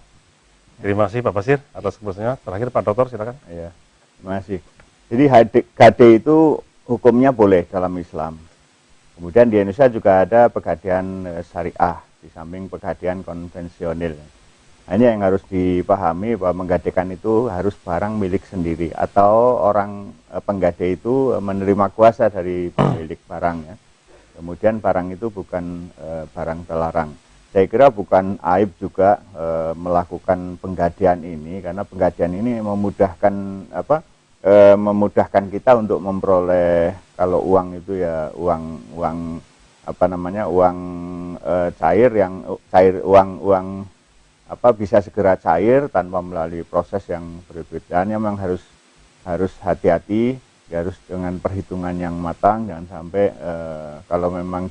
Terima kasih Pak Basir atas kepercayaannya. Terakhir Pak Dokter, silakan. Ya, terima kasih. Jadi gadai itu hukumnya boleh dalam Islam. Kemudian di Indonesia juga ada pegadaian syariah di samping pegadaian konvensional. Nah, ini yang harus dipahami bahwa menggadaikan itu harus barang milik sendiri atau orang penggadai itu menerima kuasa dari pemilik barang ya. Kemudian barang itu bukan barang terlarang. Saya kira bukan aib juga melakukan penggadaian ini karena penggadaian ini memudahkan kita untuk memperoleh, kalau uang itu ya uang cair uang bisa segera cair tanpa melalui proses yang berbeda. Memang harus hati-hati, harus dengan perhitungan yang matang, jangan sampai kalau memang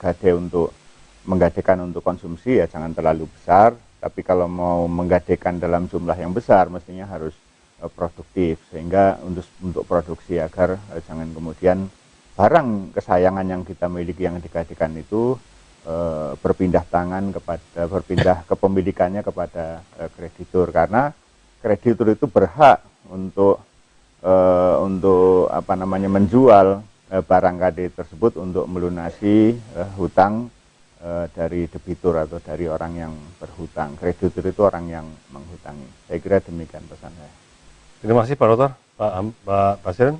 menggadaikan untuk konsumsi ya jangan terlalu besar, tapi kalau mau menggadaikan dalam jumlah yang besar mestinya harus produktif, sehingga untuk produksi agar jangan kemudian barang kesayangan yang kita miliki yang digadaikan itu berpindah kepemilikannya kepada kreditur, karena kreditur itu berhak untuk menjual barang gadai tersebut untuk melunasi hutang dari debitur atau dari orang yang berhutang. Kreditur itu orang yang menghutangi. Saya kira demikian pesan saya. Terima kasih Pak Dokter, Pak Basir.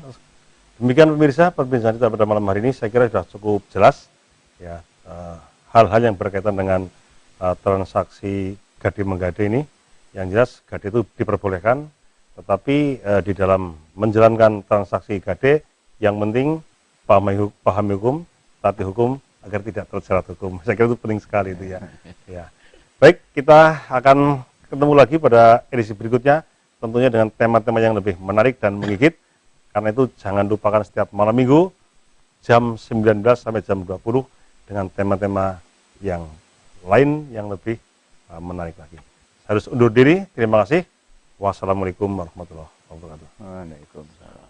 Demikian pemirsa perbincangan kita pada malam hari ini. Saya kira sudah cukup jelas ya, hal-hal yang berkaitan dengan transaksi gadai menggadai ini. Yang jelas gadai itu diperbolehkan, tetapi di dalam menjalankan transaksi gadai yang penting pahami hukum, taati hukum agar tidak terjerat hukum. Saya kira itu penting sekali itu ya. Ya. Baik, kita akan ketemu lagi pada edisi berikutnya, tentunya dengan tema-tema yang lebih menarik dan menggigit. Karena itu jangan lupakan setiap malam minggu jam 19 sampai jam 20 dengan tema-tema yang lain yang lebih menarik lagi. Saya harus undur diri. Terima kasih. Wassalamualaikum warahmatullahi wabarakatuh. Waalaikumsalam.